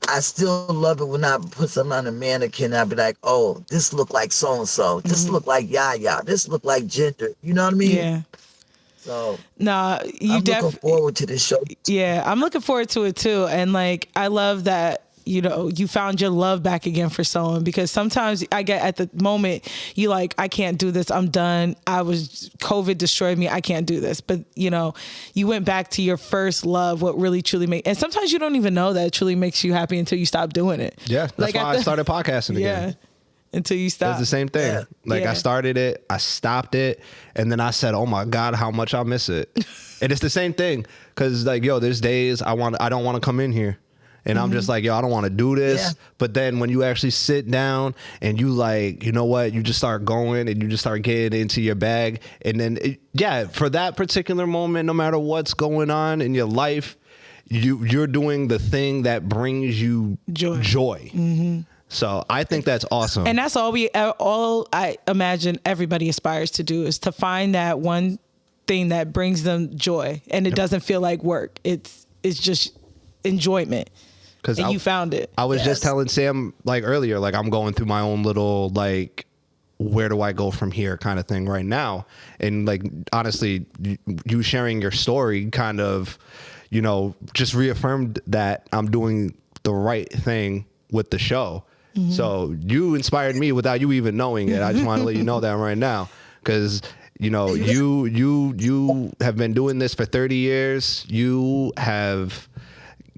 I still love it when I put something on a mannequin. I'd be like, oh, this look like so-and-so. This look like Yaya. This look like Ginger. You know what I mean? Yeah. So I'm looking forward to this show. Yeah, I'm looking forward to it too. And like, I love that, you found your love back again for sewing, because sometimes I get at the moment you like, I can't do this. I'm done. COVID destroyed me. I can't do this. But you went back to your first love, what really truly made, and sometimes you don't even know that it truly makes you happy until you stop doing it. Yeah. That's why I started podcasting again. Yeah. Until you stop. It's the same thing. Yeah. I started it, I stopped it, and then I said, oh my God, how much I miss it. And it's the same thing. Cause there's days I don't want to come in here. And I'm just like, I don't want to do this. Yeah. But then when you actually sit down and you like, you know what, you just start going and you just start getting into your bag. And then, for that particular moment, no matter what's going on in your life, you're doing the thing that brings you joy. So I think that's awesome. And that's all I imagine everybody aspires to do, is to find that one thing that brings them joy. And it doesn't feel like work. It's just enjoyment. And you found it. I was just telling Sam earlier, I'm going through my own little where do I go from here kind of thing right now. And honestly, you sharing your story kind of, just reaffirmed that I'm doing the right thing with the show. So you inspired me without you even knowing it. I just want to let you know that right now, because you have been doing this for 30 years. You have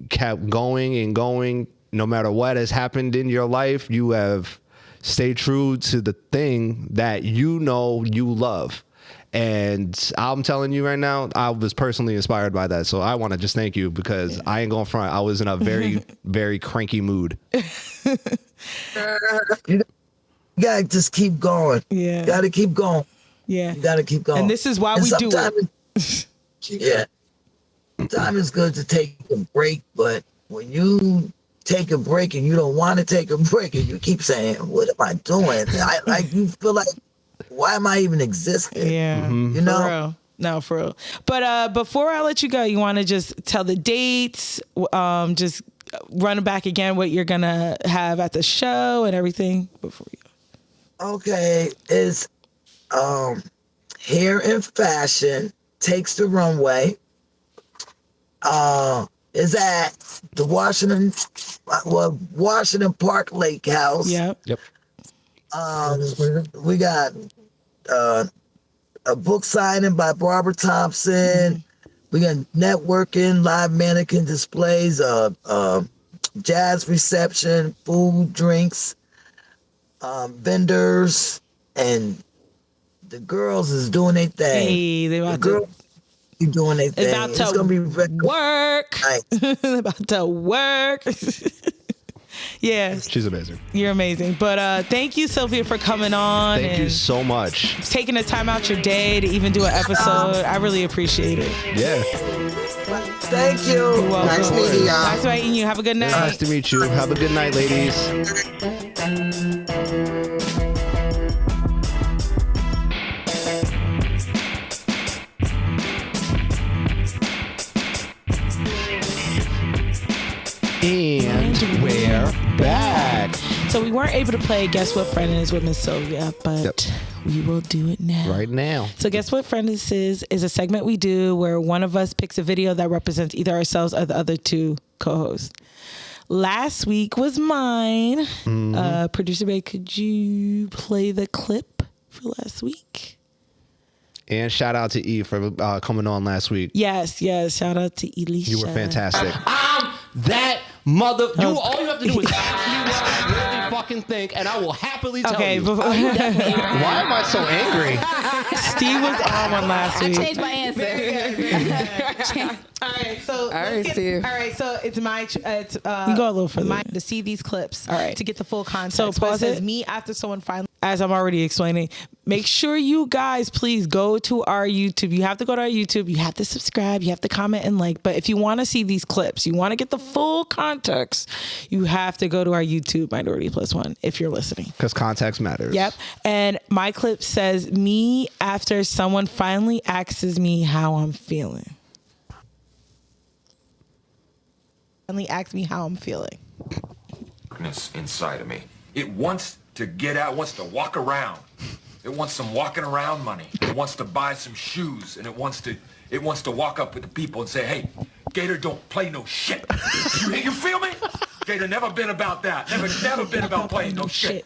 kept going and going. No matter what has happened in your life, you have stayed true to the thing that you love. And I'm telling you right now, I was personally inspired by that. So I want to just thank you, because I ain't going front. I was in a very, very cranky mood. You gotta just keep going. Yeah. You gotta keep going. Yeah. You gotta keep going. And this is why we do it. Yeah. Sometimes it's good to take a break, but when you take a break and you don't want to take a break and you keep saying, what am I doing? You feel like, why am I even existing? Yeah. You know? For real. No, for real. But before I let you go, you want to just tell the dates, just run back again what you're gonna have at the show and everything before we go? Okay, it's Hair and Fashion Takes the Runway. Is at the Washington Park Lake House. Yep. We got a book signing by Barbara Thompson. We got networking, live mannequin displays, jazz reception, food, drinks, vendors, and the girls is doing their thing. Hey, they about to doing their thing. About to it's gonna be work. Nice. About to work. Yeah. She's amazing. You're amazing. But thank you, Sylvia, for coming on. Thank you so much. Taking the time out your day to even do an episode. I really appreciate it. Yeah. Thank you. You're welcome. Nice meeting y'all. Nice meeting you. Have a good night. Nice to meet you. Have a good night, ladies. And we're back. So we weren't able to play Guess What Friend Is with Miss Sylvia, but we will do it now. Right now. So Guess What Friend Is a segment we do where one of us picks a video that represents either ourselves or the other two co-hosts. Last week was mine. Producer Bay, could you play the clip for last week? And shout out to E for coming on last week. Yes. Shout out to Elisha. You were fantastic. I'm that mother. All you have to do is ask me what I really fucking think, and I will happily tell you. Why am I so angry? Steve was on one last week. I changed my answer. All right, so Steve. all right, so it's my. It's you go a little further To see these clips, All right. to get the full context. So But pause it says it. me after someone finally. As I'm already explaining, make sure you guys please go to our YouTube. You have to go to our YouTube. You have to subscribe. You have to comment and like. But if you want to see these clips, you want to get the full context, you have to go to our YouTube, MinorityPlus1, if you're listening. Because context matters. Yep. And my clip says, me after someone finally asks me how I'm feeling. Finally asks me how I'm feeling. Darkness inside of me. It wants to get out, wants to walk around. It wants some walking around money. It wants to buy some shoes, and it wants to walk up with the people and say, hey, Gator don't play no shit. You feel me? Gator never been about that. Never been about playing no shit.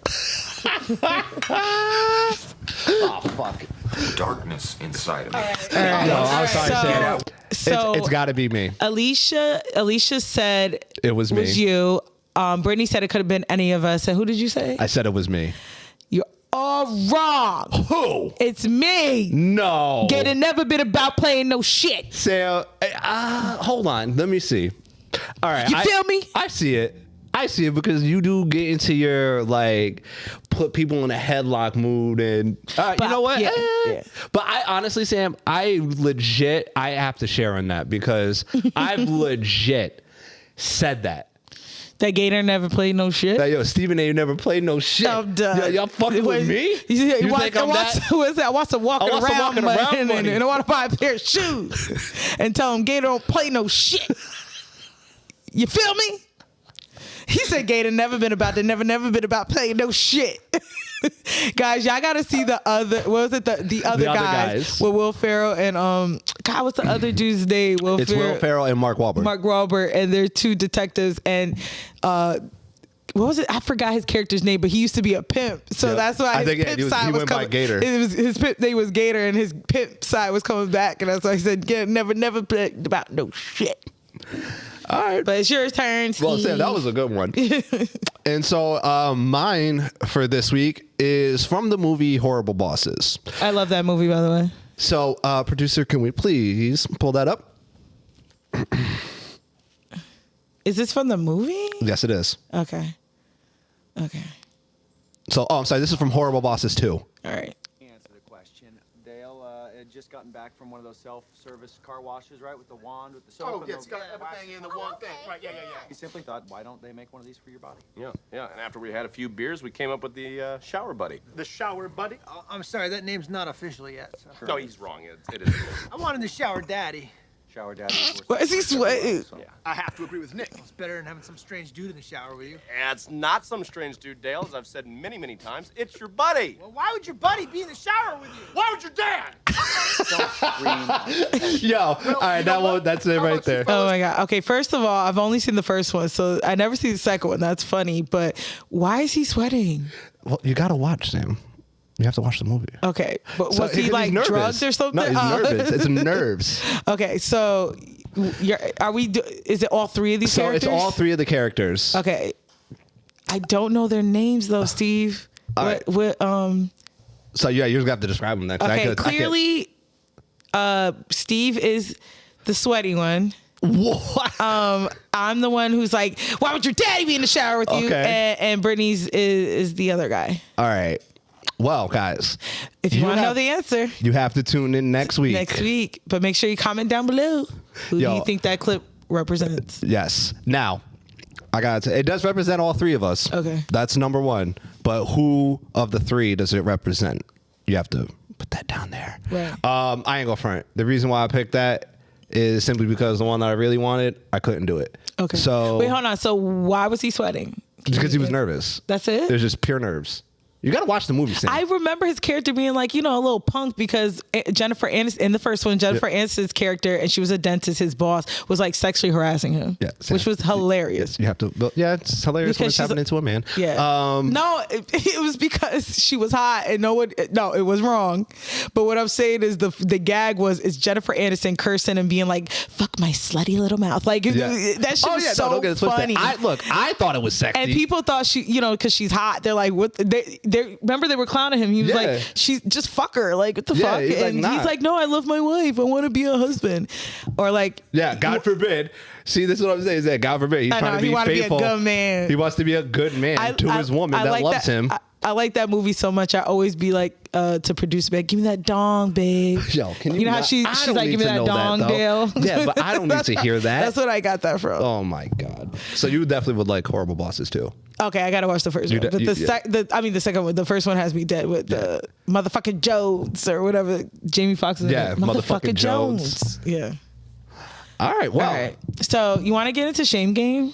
Oh, fuck. Darkness inside of me. I'm sorry to say Get it. out. So It's got to be me. Alicia said It was me. Was you. Brittany said it could have been any of us. And who did you say? I said it was me. You're all wrong. Who? It's me. No. Gator never been about playing no shit. So, hold on. Let me see. All right. You feel me? I see it. Because you do get into your, put people in a headlock mood and, you know what? Yeah. But I honestly, Sam, I have to share on that because I've legit said that. That Gator never played no shit. Stephen A. never played no shit. I'm done. Y'all fucking with me? You think I'm that? What is that? I want some walking around money. And I want to buy a pair of shoes and tell him Gator don't play no shit. You feel me? He said Gator never been about playing no shit. Guys, y'all gotta see the other. What was it? The other guys with Will Ferrell and God, what's the other dude's name? Will Ferrell and Mark Wahlberg. Mark Wahlberg, and they're two detectives, and what was it? I forgot his character's name, but he used to be a pimp, so that's why his pimp side was coming. By Gator. It was his pimp name was Gator, and his pimp side was coming back, and that's why I said, never played about no shit. All right. But it's your turn, Steve. Well, Sam, that was a good one. And so mine for this week is from the movie Horrible Bosses. I love that movie, by the way. So, producer, can we please pull that up? Is this from the movie? Yes, it is. Okay. So, I'm sorry. This is from Horrible Bosses 2. All right. Answer the question. Dale had just gotten back from one of those self-service car washes, right? With the wand, with the soap. Oh, yeah, it's got everything in the one thing. Right, yeah. He simply thought, why don't they make one of these for your body? Yeah. And after we had a few beers, we came up with the shower buddy. The shower buddy. I'm sorry, that name's not official yet. So. No, he's wrong. It is. I wanted the shower daddy. shower daddy. Why is he sweating? Yeah. I have to agree with Nick. It's better than having some strange dude in the shower with you. Yeah, it's not some strange dude, Dale. As I've said many, many times, it's your buddy. Well, why would your buddy be in the shower with you? Why would your dad? Don't scream. Yo, all right, that's it right there. Oh my God. Okay, first of all, I've only seen the first one, so I never see the second one. That's funny, but why is he sweating? Well, you gotta watch, Sam. You have to watch the movie. Okay, but So, was he because like he's nervous. drugged or something? No, he's nervous. It's nerves. Okay, so is it all three of these So characters? it's all three of the characters. Okay. I don't know their names though, Steve. All right. So yeah, you're just gonna have to describe them then. Okay, clearly, Steve is the sweaty one. What? I'm the one who's like, why would your daddy be in the shower with you? Okay. And Brittany's is the other guy. All right. Well, guys, If you want to know the answer, you have to tune in next week. But make sure you comment down below. Who do Yo. you think that clip represents? Yes. Now, I got to. It does represent all three of us. Okay. That's number one. But who of the three does it represent? You have to put that down there. Right. I ain't go front. The reason why I picked that is simply because the one that I really wanted, I couldn't do it. Okay. So wait, hold on. So why was he sweating? because he was nervous. That's it? It was just pure nerves. You got to watch the movie, Sam. I remember his character being like, a little punk because Jennifer Aniston, in the first one, Jennifer Aniston's character, and she was a dentist, his boss, was like sexually harassing him, which was hilarious. You have to, it's hilarious when it's happening to a man. Yeah. No, it was because she was hot and it was wrong. But what I'm saying is the gag it's Jennifer Aniston cursing and being like, fuck my slutty little mouth. Like, that shit was so funny. I thought it was sexy. And people thought she, because she's hot, they're like, what? Remember they were clowning him. He was like, she's just fuck her. Like, what the fuck? He's and he's like, no, I love my wife. I want to be a husband. Or like, God forbid. See, this is what I'm saying. Is that God forbid he's trying to be faithful. Be a good man. He wants to be a good man to his woman that loves him. I like that movie so much. I always be like to produce, babe, give me that dong, babe. Yo, can you? How she's like, give me that dong, Dale. Yeah, but I don't need to hear that. That's what I got that from. Oh my God. So you definitely would like Horrible Bosses too. Okay, I gotta watch the first one. But the second one, the first one has me dead with the motherfucking Jones or whatever Jamie Foxx is. Yeah, motherfucking Jones. Yeah. All right. Well. All right. So you want to get into Shame Game?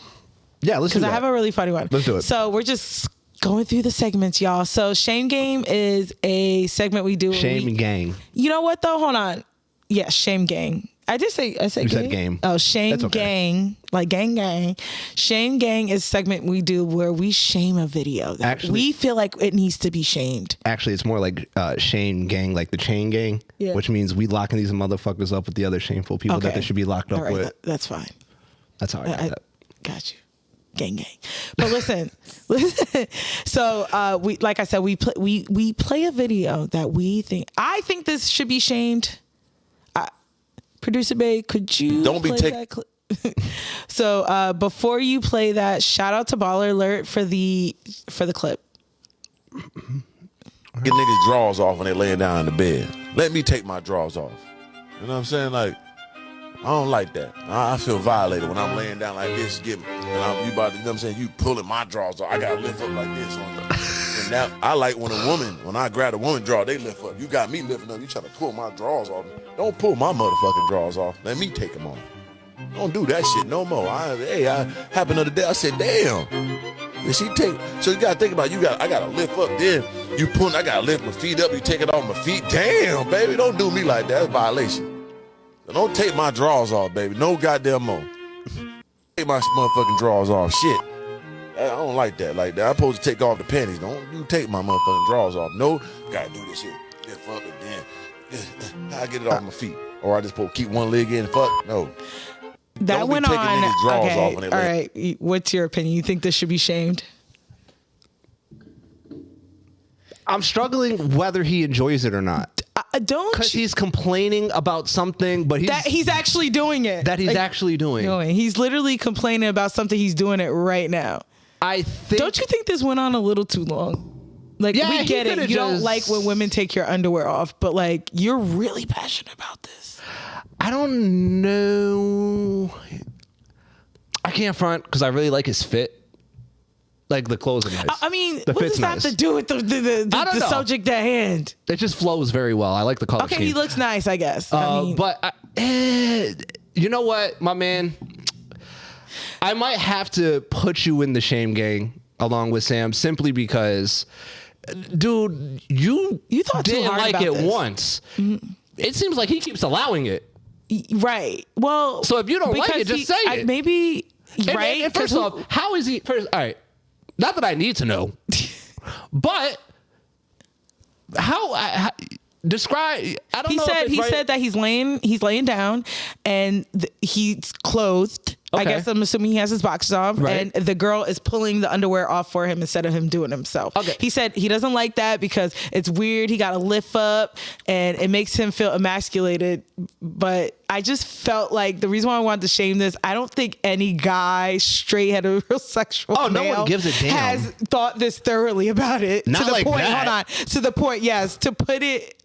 Yeah, let's do that. Because I have a really funny one. Let's do it. So we're just going through the segments, y'all. So Shame Game is a segment we do. Shame Gang. You know what though? Hold on. Yeah, Shame Gang. I said you gang. said game. Oh, Shame That's okay. Gang. Like gang. Shame Gang is a segment we do where we shame a video that we feel like it needs to be shamed. Actually, it's more like Shame Gang, like the chain gang, which means we locking these motherfuckers up with the other shameful people that they should be locked up with. That's fine. That's how I got that. Got you. Gang. But listen. So we, like I said, we play a video that I think this should be shamed. Producer Bae, could you play that clip? So before you play that, shout out to Baller Alert for the clip. Get niggas' drawers off when they laying down in the bed. Let me take my drawers off. You know what I'm saying? Like, I don't like that. I feel violated when I'm laying down like this. You know what I'm saying? You pulling my drawers off. I gotta lift up like this on you. And now I like when I grab a woman drawer, they lift up. You got me lifting up. You trying to pull my drawers off. Don't pull my motherfucking drawers off. Let me take them off. Don't do that shit no more. Happened the other day. I said, damn. And she take. So you gotta think about. I gotta lift up. Then you pulling. I gotta lift my feet up. You take it off my feet. Damn, baby. Don't do me like that. That's a violation. So don't take my drawers off, baby. No goddamn more. Take my motherfucking drawers off. Shit. I don't like that. Like that. I'm supposed to take off the panties. Don't you take my motherfucking drawers off. No. Gotta do this shit. Lift up and then I get it off my feet. Or I just supposed to keep one leg in. Fuck no. That went on. Okay. All right. What's your opinion? You think this should be shamed? I'm struggling whether he enjoys it or not. Don't. Because he's complaining about something, but he's actually doing it. That he's actually doing. He's literally complaining about something. He's doing it right now. Don't you think this went on a little too long? Like, we get it. You don't like when women take your underwear off, but like, you're really passionate about this. I don't know. I can't front because I really like his fit. Like the clothes are nice. I mean, the what does that have to do with the subject at hand? It just flows very well. I like the color scheme. Okay, he looks nice, I guess. But You know what, my man? I might have to put you in the shame gang along with Sam simply because, dude, you thought too didn't hard like about it this. once. It seems like he keeps allowing it. Right. Well, So if you don't like it, just say it. Maybe, And- right? And first off, how is he? First, all right. Not that I need to know, but how describe? I don't know. He said that he's laying down and he's clothed. I Okay. guess I'm assuming he has his boxers on, Right. and the girl is pulling the underwear off for him instead of him doing it himself. Okay. He said he doesn't like that because it's weird. He got to lift up and it makes him feel emasculated. But I just felt like the reason why I wanted to shame this, I don't think any guy, straight heterosexual no male one gives a damn. has thought this thoroughly about it. Not to the like point, that. hold on. To the point, yes, to put it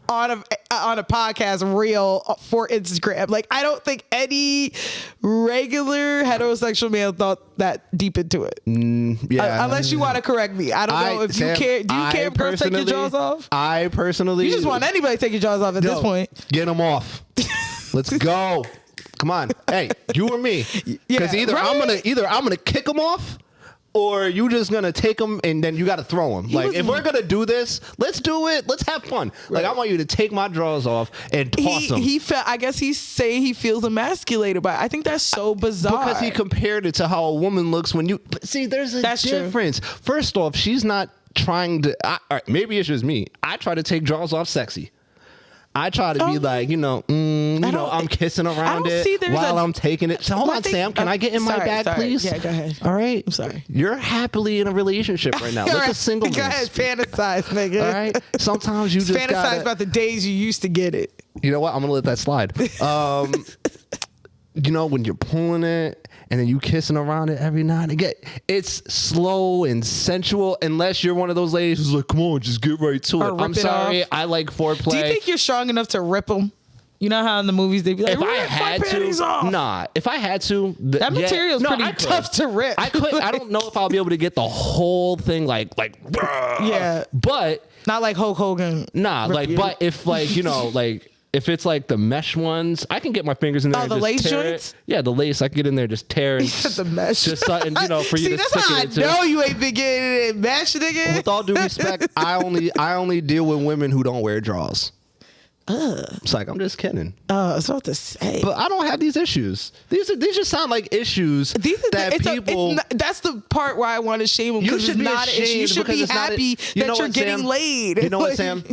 on a podcast reel for Instagram. Like, I don't think any regular heterosexual male thought that deep into it. Yeah. Unless you want to correct me. I don't know if you Sam, care. Do you care if girls take your jaws off? I personally, You just want anybody to take your jaws off at this point. Get them off. Let's go. Come on. Hey, you or me? Because Yeah, either right? I'm gonna kick them off, or you just gonna take them and then you got to throw them. Like, if we're gonna do this, let's do it. Let's have fun. Like, I want you to take my drawers off and toss them. He felt. I guess he's saying he feels emasculated by it. I think that's so bizarre. Because he compared it to how a woman looks when you see. There's a That's true. difference. First off, she's not trying to. All right, maybe it's just me. I try to take drawers off sexy. I try to be like, I'm kissing around it while I'm taking it. So hold on, Sam. Can I get in my bag, please? Yeah, go ahead. All right. I'm sorry. You're happily in a relationship right now. Let the singleness. Go ahead, fantasize, nigga. All right. Sometimes you just fantasize gotta, about the days you used to get it. You know what? I'm gonna let that slide. When you're pulling it and then you kissing around it every now and again, it's slow and sensual. Unless you're one of those ladies who's like, "Come on, just get right to it." I'm sorry, I like foreplay. Do you think you're strong enough to rip them? You know how in the movies they be like, if I had to, if I had to, that material's pretty tough to rip. I could. I don't know if I'll be able to get the whole thing like yeah, but not like Hulk Hogan. Nah, but if if it's like the mesh ones, I can get my fingers in there. Oh, and the just lace tear joints? It. Yeah, the lace. I can get in there, just tear and the mesh. Just something, for you to that's stick how it into. I know you ain't been getting it mesh, nigga. With all due respect, I only deal with women who don't wear drawers. It's like, I'm just kidding. I was about to say, but I don't have these issues. These just sound like issues people. That's the part where I want to shame them. You should be not an issue. You should be happy that you're getting Sam? laid. You know what, Sam?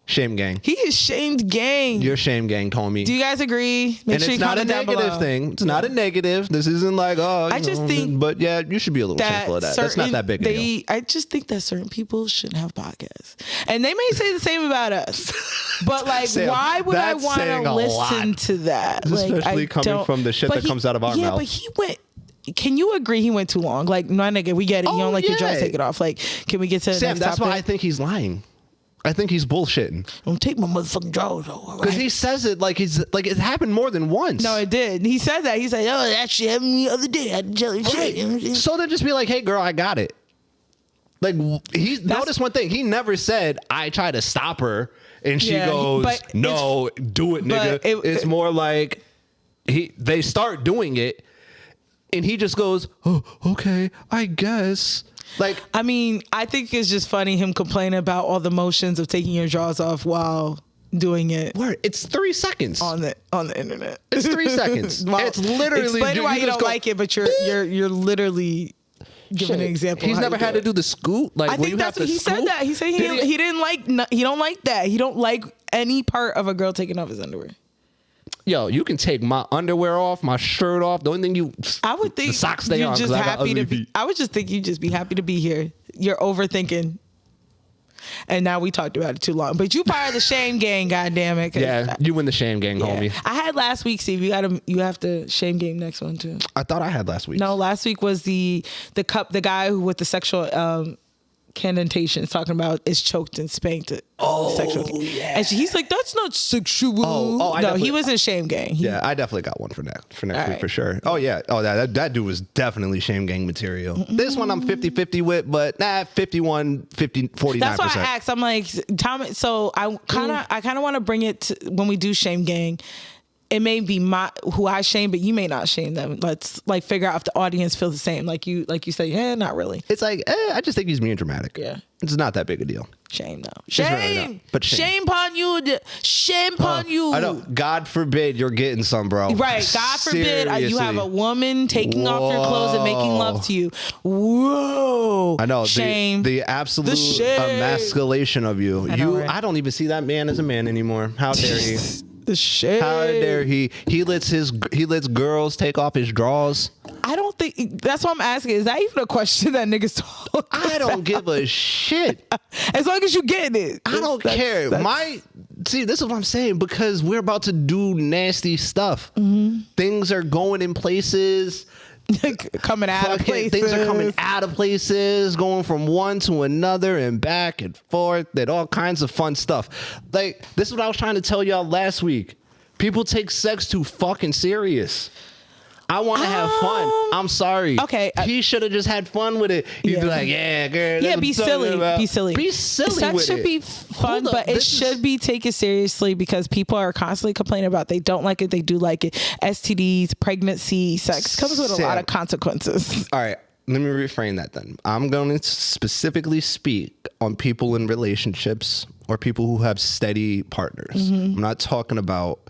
Shame gang. He is shamed gang. You're shame gang, homie. Do you guys agree? And it's not a negative thing. It's not a negative. This isn't like, I just think. But yeah, you should be a little shameful of that. That's not that big a deal. I just think that certain people shouldn't have podcasts. And they may say the same about us. But like, Sam, why would I want to listen to that? Especially coming from the shit that comes out of our mouth. Yeah, but he went. Can you agree he went too long? Like, no, nigga, we get it. You don't like your jaws, take it off. Like, can we get to the Sam, next that's topic? why I think he's lying. I think he's bullshitting. Don't take my motherfucking jaws off. Because he says it like it happened more than once. No, it did. He said that. He said, "Oh, that shit happened the other day. I had to tell you shit." So then just be like, "Hey, girl, I got it." Like notice one thing. He never said I try to stop her, and she goes, "No, do it, nigga." It's more like they start doing it, and he just goes, "Oh, okay, I guess." Like, I mean, I think it's just funny him complaining about all the motions of taking your jaws off while doing it. Word, it's 3 seconds on the internet. It's 3 seconds. It's literally explain why you don't like it, but you're literally giving an example. He's never had to do the scoot. Like, I think that's what he said. That he said he didn't like. He don't like that. He don't like any part of a girl taking off his underwear. Yo, you can take my underwear off, my shirt off. The only thing I would think the socks stay on. Just happy to be. I would just think you just be happy to be here. You're overthinking. And now we talked about it too long. But you part of the shame gang, goddammit. Yeah, you win the shame gang, homie. I had last week, Steve. You have to shame game next one too. I thought I had last week. No, last week was the guy who with the sexual connotations talking about is choked and spanked. Sexual. Yeah. And he's like, that's not sexual. No, he was in shame gang. I definitely got one for next week for sure. Oh yeah. Oh, that dude was definitely shame gang material. This one I'm 50-50 with, but 51, 50, 49%. That's why I asked. I'm like, Tom. So I kind of want to bring it to when we do shame gang. it may be who I shame, but you may not shame them. Let's like figure out if the audience feels the same. Like you say, yeah, not really. It's like, I just think he's being dramatic. Yeah. It's not that big a deal. Shame though. It's really not, but shame upon you. Shame upon you. I know. God forbid you're getting some, bro. Right. God forbid you have a woman taking off your clothes and making love to you. Whoa. I know. Shame. The absolute emasculation of you. I don't even see that man as a man anymore. How dare he? The shame. How dare he? He lets girls take off his drawers. I don't think that's what I'm asking. Is that even a question that niggas talk I don't give a shit. As long as you getting it. I don't care. See, this is what I'm saying, because we're about to do nasty stuff. Mm-hmm. Things are going in places. Coming out of places. Things are coming out of places, going from one to another and back and forth and all kinds of fun stuff. Like, this is what I was trying to tell y'all last week. People take sex too fucking serious. I want to have fun. I'm sorry. Okay. He should have just had fun with it. He'd be like, yeah, girl. Yeah, be silly. Be silly. Be silly Sex with should it. be fun, but it should be taken seriously, because people are constantly complaining about they don't like it, they do like it. STDs, pregnancy, sex comes with a lot of consequences. All right. Let me reframe that then. I'm going to specifically speak on people in relationships or people who have steady partners. Mm-hmm. I'm not talking about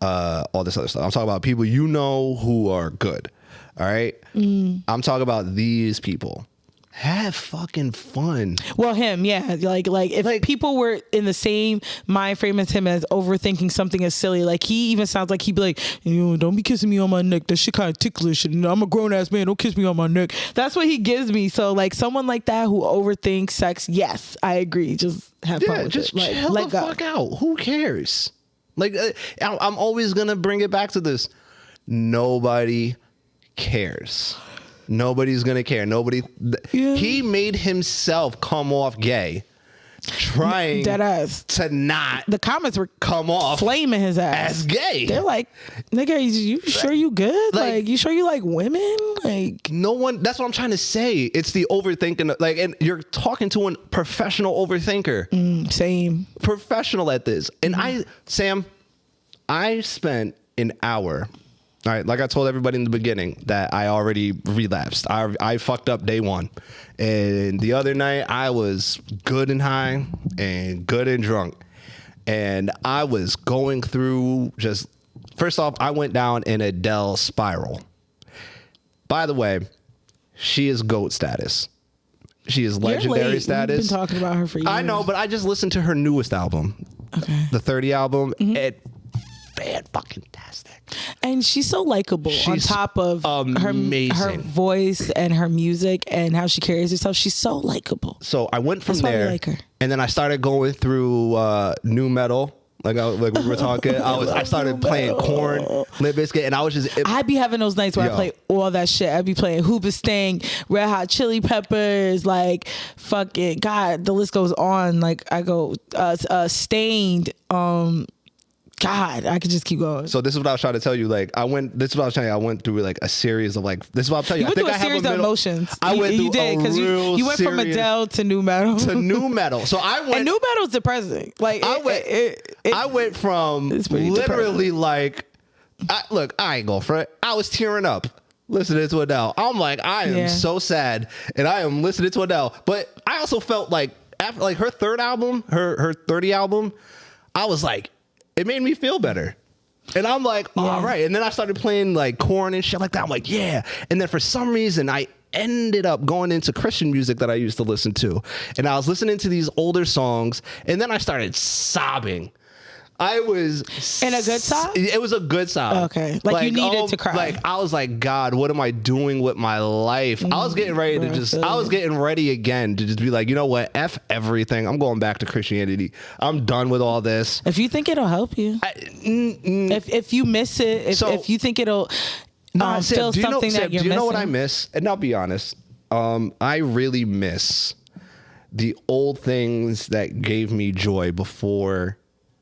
all this other stuff. I'm talking about people who are good. All right? I'm talking about these people. Have fucking fun. Well, him, yeah. Like if people were in the same mind frame as him, as overthinking something as silly, like he even sounds like he'd be like, don't be kissing me on my neck. That shit kind of ticklish. And I'm a grown ass man. Don't kiss me on my neck. That's what he gives me. So like someone like that who overthinks sex, yes, I agree. Just have fun with just it. Like, chill the fuck out. Who cares? Like, I'm always going to bring it back to this. Nobody cares. Nobody's going to care. He made himself come off gay, trying to not. The comments were come off flaming his ass as gay. They're like, nigga, you sure you good? Like, you sure you like women? Like, no one. That's what I'm trying to say. It's the overthinking. Like, and you're talking to a professional overthinker. Same. Professional at this. And Sam, I spent an hour. All right, like I told everybody in the beginning that I already relapsed. I fucked up day one. And the other night, I was good and high and good and drunk. And I was going through first off, I went down an Adele spiral. By the way, she is GOAT status. She is legendary status. You've been talking about her for years. I know, but I just listened to her newest album. Okay. The 30 album. It fan-fucking-tastic. And she's so likable on top of her voice and her music and how she carries herself. She's so likable. So I went from That's why we there, like her. and then I started going through new metal. Like we were talking, I started playing Korn, Limp Bizkit, and I was just. I'd be having those nights where I play all that shit. I'd be playing Hoobastank, Red Hot Chili Peppers, like fucking God. The list goes on. Like I go Stained. God, I could just keep going. So this is what I was trying to tell you. Like I went through like a series of like. This is what I'm telling you. You went through a series of emotions. You did because you went from Adele to new metal So I went. And new metal's depressing. Like I went from literally like. I ain't going for it. I was tearing up listening to Adele. I'm like, I am so sad, and I am listening to Adele. But I also felt like after like her third album, her 30 album, I was like. It made me feel better. And I'm like, all right. And then I started playing like Korn and shit like that. I'm like, yeah. And then for some reason, I ended up going into Christian music that I used to listen to. And I was listening to these older songs. And then I started sobbing. I was in a good sob? It was a good sob. Okay. Like you needed to cry. Like I was like, God, what am I doing with my life? I was getting ready to I was getting ready again to just be like, you know what? F everything. I'm going back to Christianity. I'm done with all this. If you think it'll help you. If you miss it, if you think it'll feel something that you're missing. Do you know what I miss? And I'll be honest. I really miss the old things that gave me joy before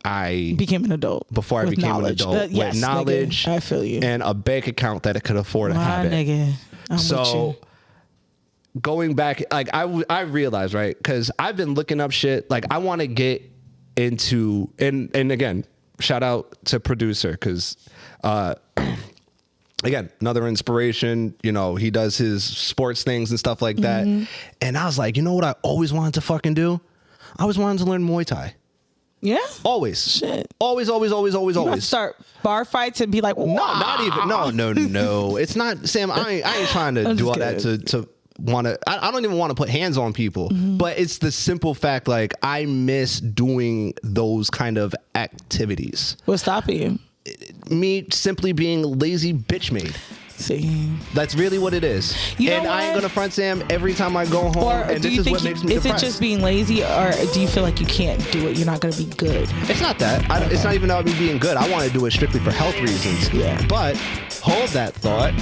I became an adult. Before I became an adult. With knowledge. Nigga, I feel you. And a bank account that I could afford to have it. Nigga. I'm so with you. Going back, like I realized, right? Because I've been looking up shit. Like I want to get into, and again, shout out to producer because again, another inspiration. You know, he does his sports things and stuff like that. And I was like, you know what I always wanted to fucking do? I always wanted to learn Muay Thai. Yeah. Always. Shit. Always. Start bar fights and be like, no, not even. No. It's not, Sam. I ain't trying to do all that to want to. I don't even want to put hands on people. But it's the simple fact, like, I miss doing those kind of activities. What's stopping you? Me simply being lazy bitch made. See, that's really what it is. And I ain't gonna front, Sam, every time I go home. And this is what makes me depressed. Is it just being lazy, or do you feel like you can't do it? You're not gonna be good. It's not that. It's not even about me being good. I want to do it strictly for health reasons. Yeah. But hold that thought.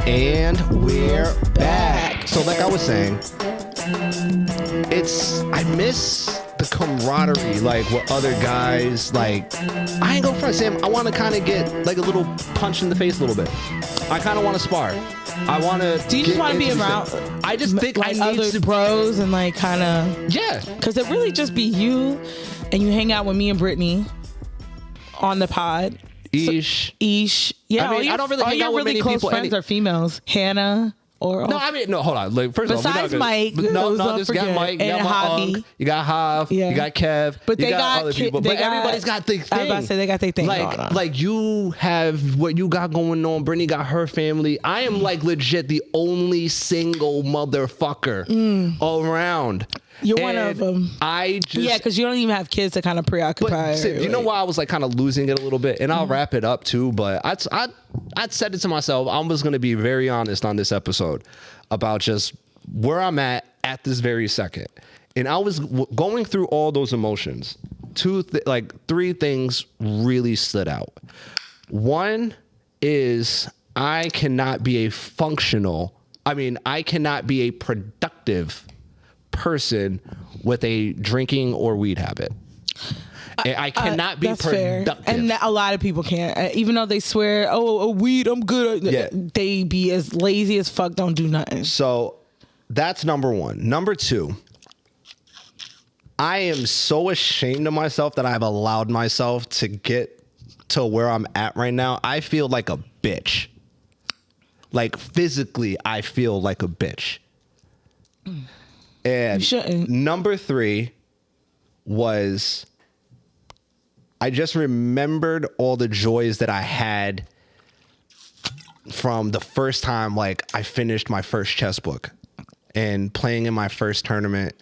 And we're back. So like I was saying, I miss the camaraderie, like with other guys. Like, I ain't gonna front, Sam. I want to kind of get like a little punch in the face a little bit. I kind of want to spar. I want to. Do you just want to be around? I just think like I need other bros and like kind of. Yeah. Because it really just be you, and you hang out with me and Brittany on the pod. Ish. Yeah, I mean, I don't really hang out with many close people. Friends are females. Hannah or no, hold on. Like, first besides of all, Mike, this got Mike, you got my Unc, you got Hav, you got Kev, but you got other people. But everybody's got their thing. I was about to say they got their thing going on. Like you have what you got going on. Brittany got her family. I am like legit the only single motherfucker around. You're one of them. Because you don't even have kids to kind of preoccupy. But you know why I was like kind of losing it a little bit, and I'll wrap it up too. But I'd said it to myself. I was going to be very honest on this episode about just where I'm at this very second, and I was going through all those emotions. Three things really stood out. One is I cannot be a productive person with a drinking or weed habit. I cannot be productive. Fair. And a lot of people can't. Even though they swear, weed, I'm good. Yeah. They be as lazy as fuck, don't do nothing. So that's number one. Number two, I am so ashamed of myself that I've allowed myself to get to where I'm at right now. I feel like a bitch. Like physically, I feel like a bitch. And number three was I just remembered all the joys that I had from the first time, like I finished my first chess book and playing in my first tournament,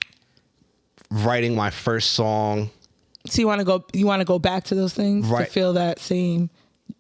writing my first song. So you want to go back to those things to feel that same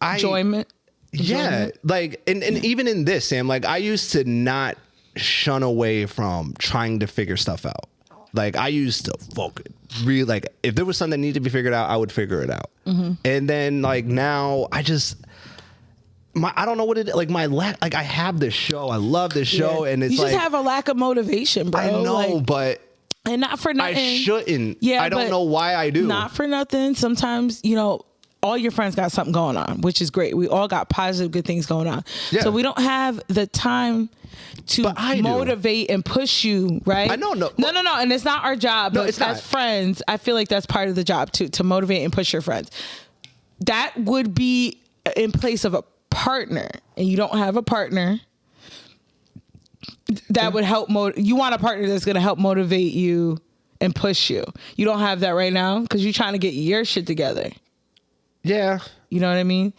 enjoyment? Yeah. Like, and even in this, Sam, like I used to not shun away from trying to figure stuff out. Like I used to focus really, like if there was something that needed to be figured out, I would figure it out. And then like now I don't know what it is. Like like I have this show. I love this show. And it's you just have a lack of motivation, bro. I know, but and not for nothing. I shouldn't. Yeah, I don't know why I do. Not for nothing. Sometimes, all your friends got something going on, which is great. We all got positive, good things going on. Yeah. So we don't have the time to motivate and push you, right? I know. No. And it's not our job. No, but it's not. As friends, I feel like that's part of the job too, to motivate and push your friends. That would be in place of a partner, and you don't have a partner that would help. You want a partner that's going to help motivate you and push you. You don't have that right now because you're trying to get your shit together. Yeah. You know what I mean?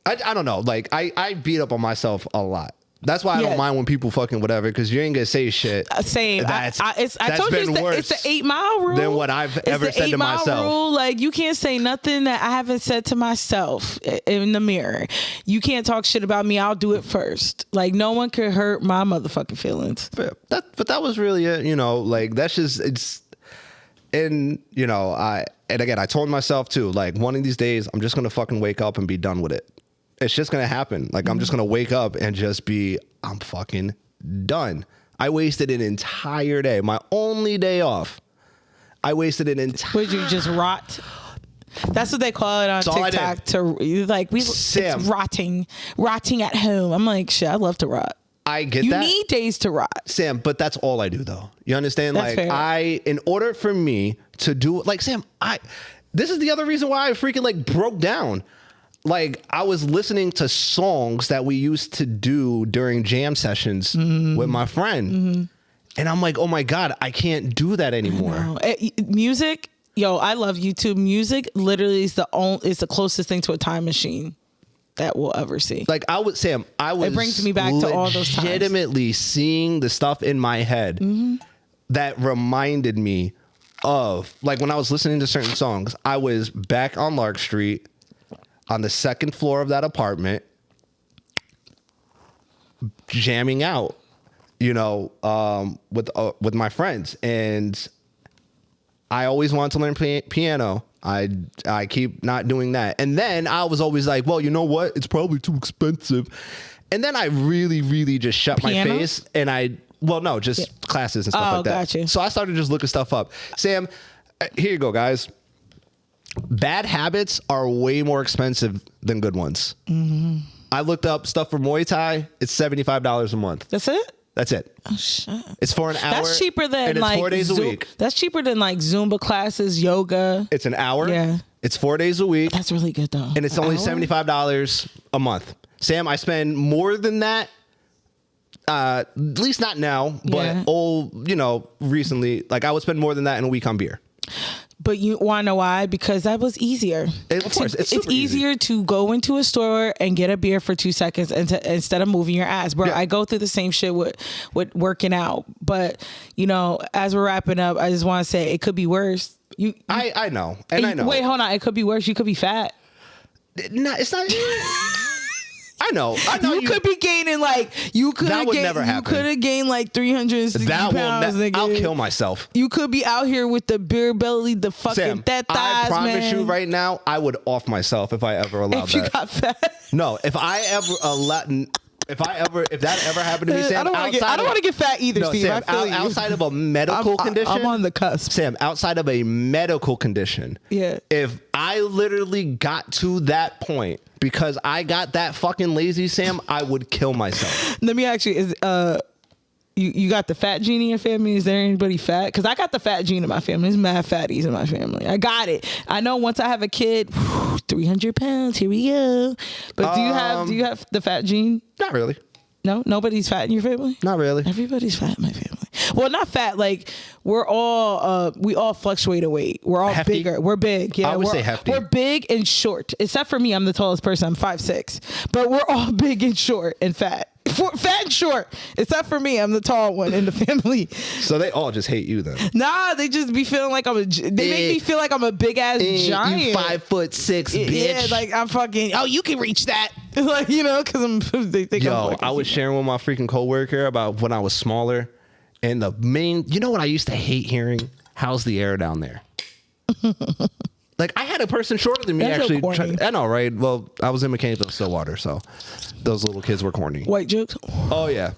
I don't know. Like, I beat up on myself a lot. That's why I don't mind when people fucking whatever, because you ain't gonna say shit. Same. I told you it's the 8 mile rule. Than what I've ever said to myself. 8 mile rule. Like, you can't say nothing that I haven't said to myself in the mirror. You can't talk shit about me. I'll do it first. Like, no one could hurt my motherfucking feelings. But that was really it. Like that's just it's. And and again, I told myself too, like one of these days, I'm just gonna fucking wake up and be done with it. It's just gonna happen. Like I'm just gonna wake up and just I'm fucking done. I wasted an entire day, my only day off. I wasted an entire. Would you just rot? That's what they call it on TikTok. It's rotting at home. I'm like, shit, I love to rot. I get you that. You need days to rot, Sam, but that's all I do though. You understand? That's fair. In order for me to do like Sam, this is the other reason why I freaking like broke down. Like I was listening to songs that we used to do during jam sessions with my friend, and I'm like, oh my God, I can't do that anymore. Music, yo, I love YouTube. Music literally is the closest thing to a time machine that we'll ever see. Like I was it brings me back to all those times. Legitimately seeing the stuff in my head that reminded me of like when I was listening to certain songs. I was back on Lark Street on the second floor of that apartment, jamming out, with my friends, and I always wanted to learn piano. I keep not doing that. And then I was always like, well, you know what? It's probably too expensive. And then I really, really just shut Piano? my face and just classes and stuff like that. Gotcha. So I started just looking stuff up. Sam, here you go, guys. Bad habits are way more expensive than good ones. I looked up stuff for Muay Thai. It's $75 a month. That's it? That's it. Oh shit! It's for an hour. That's cheaper than and it's 4 days a week. That's cheaper than like Zumba classes, yoga. It's an hour. Yeah. It's 4 days a week. That's really good though. And it's only $75 a month. Sam, I spend more than that. At least not now, but recently, like I would spend more than that in a week on beer. But you want to know why? Because that was easier. Of course, it's easier to go into a store and get a beer for 2 seconds instead of moving your ass. Bro, I go through the same shit with working out. But, as we're wrapping up, I just want to say it could be worse. I know. And I know. Wait, hold on. It could be worse. You could be fat. No, it's not. I know. You could be gaining that would never happen. You could have gained like 360 pounds. I'll kill myself. You could be out here with the beer belly, the fucking Sam, thighs, I promise man. you right now, I would off myself if I ever allowed if you got fat. No, if that ever happened to me, Sam, I don't want to get fat either, Steve. Sam, I feel you. outside of a medical condition, I'm on the cusp. Sam, outside of a medical condition, if I literally got to that point because I got that fucking lazy, Sam, I would kill myself. Let me ask you: you got the fat gene in your family? Is there anybody fat? Because I got the fat gene in my family. There's mad fatties in my family. I got it. I know once I have a kid, 300 pounds. Here we go. But do you have the fat gene? Not really. No, nobody's fat in your family? Not really. Everybody's fat in my family. Well, not fat. Like we all fluctuate in weight. We're all hefty? bigger. We're big. Yeah, I would say hefty. We're big and short. Except for me, I'm the tallest person. I'm 5'6". But we're all big and short and fat. Fat and short. Except for me, I'm the tall one in the family. So they all just hate you then? Nah, they just be feeling like they make me feel like I'm a big ass giant. You 5'6", bitch. Yeah, like I'm fucking. Oh, you can reach that. Like because I'm. They think I'm I was sharing with my freaking coworker about when I was smaller, and the main. You know what I used to hate hearing? How's the air down there? Like I had a person shorter than me actually. I know, right? Well, I was in Mechanicsville, Stillwater, so those little kids were corny. White jokes. Oh yeah.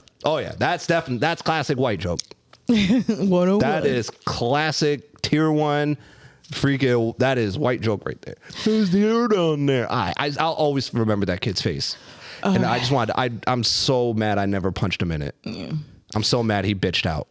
That's classic white joke. 101. That is classic tier 1. Freaking, that is white joke right there. Who's the air down there? I'll always remember that kid's face, and I just wanted. I'm so mad I never punched him in it. Yeah. I'm so mad he bitched out.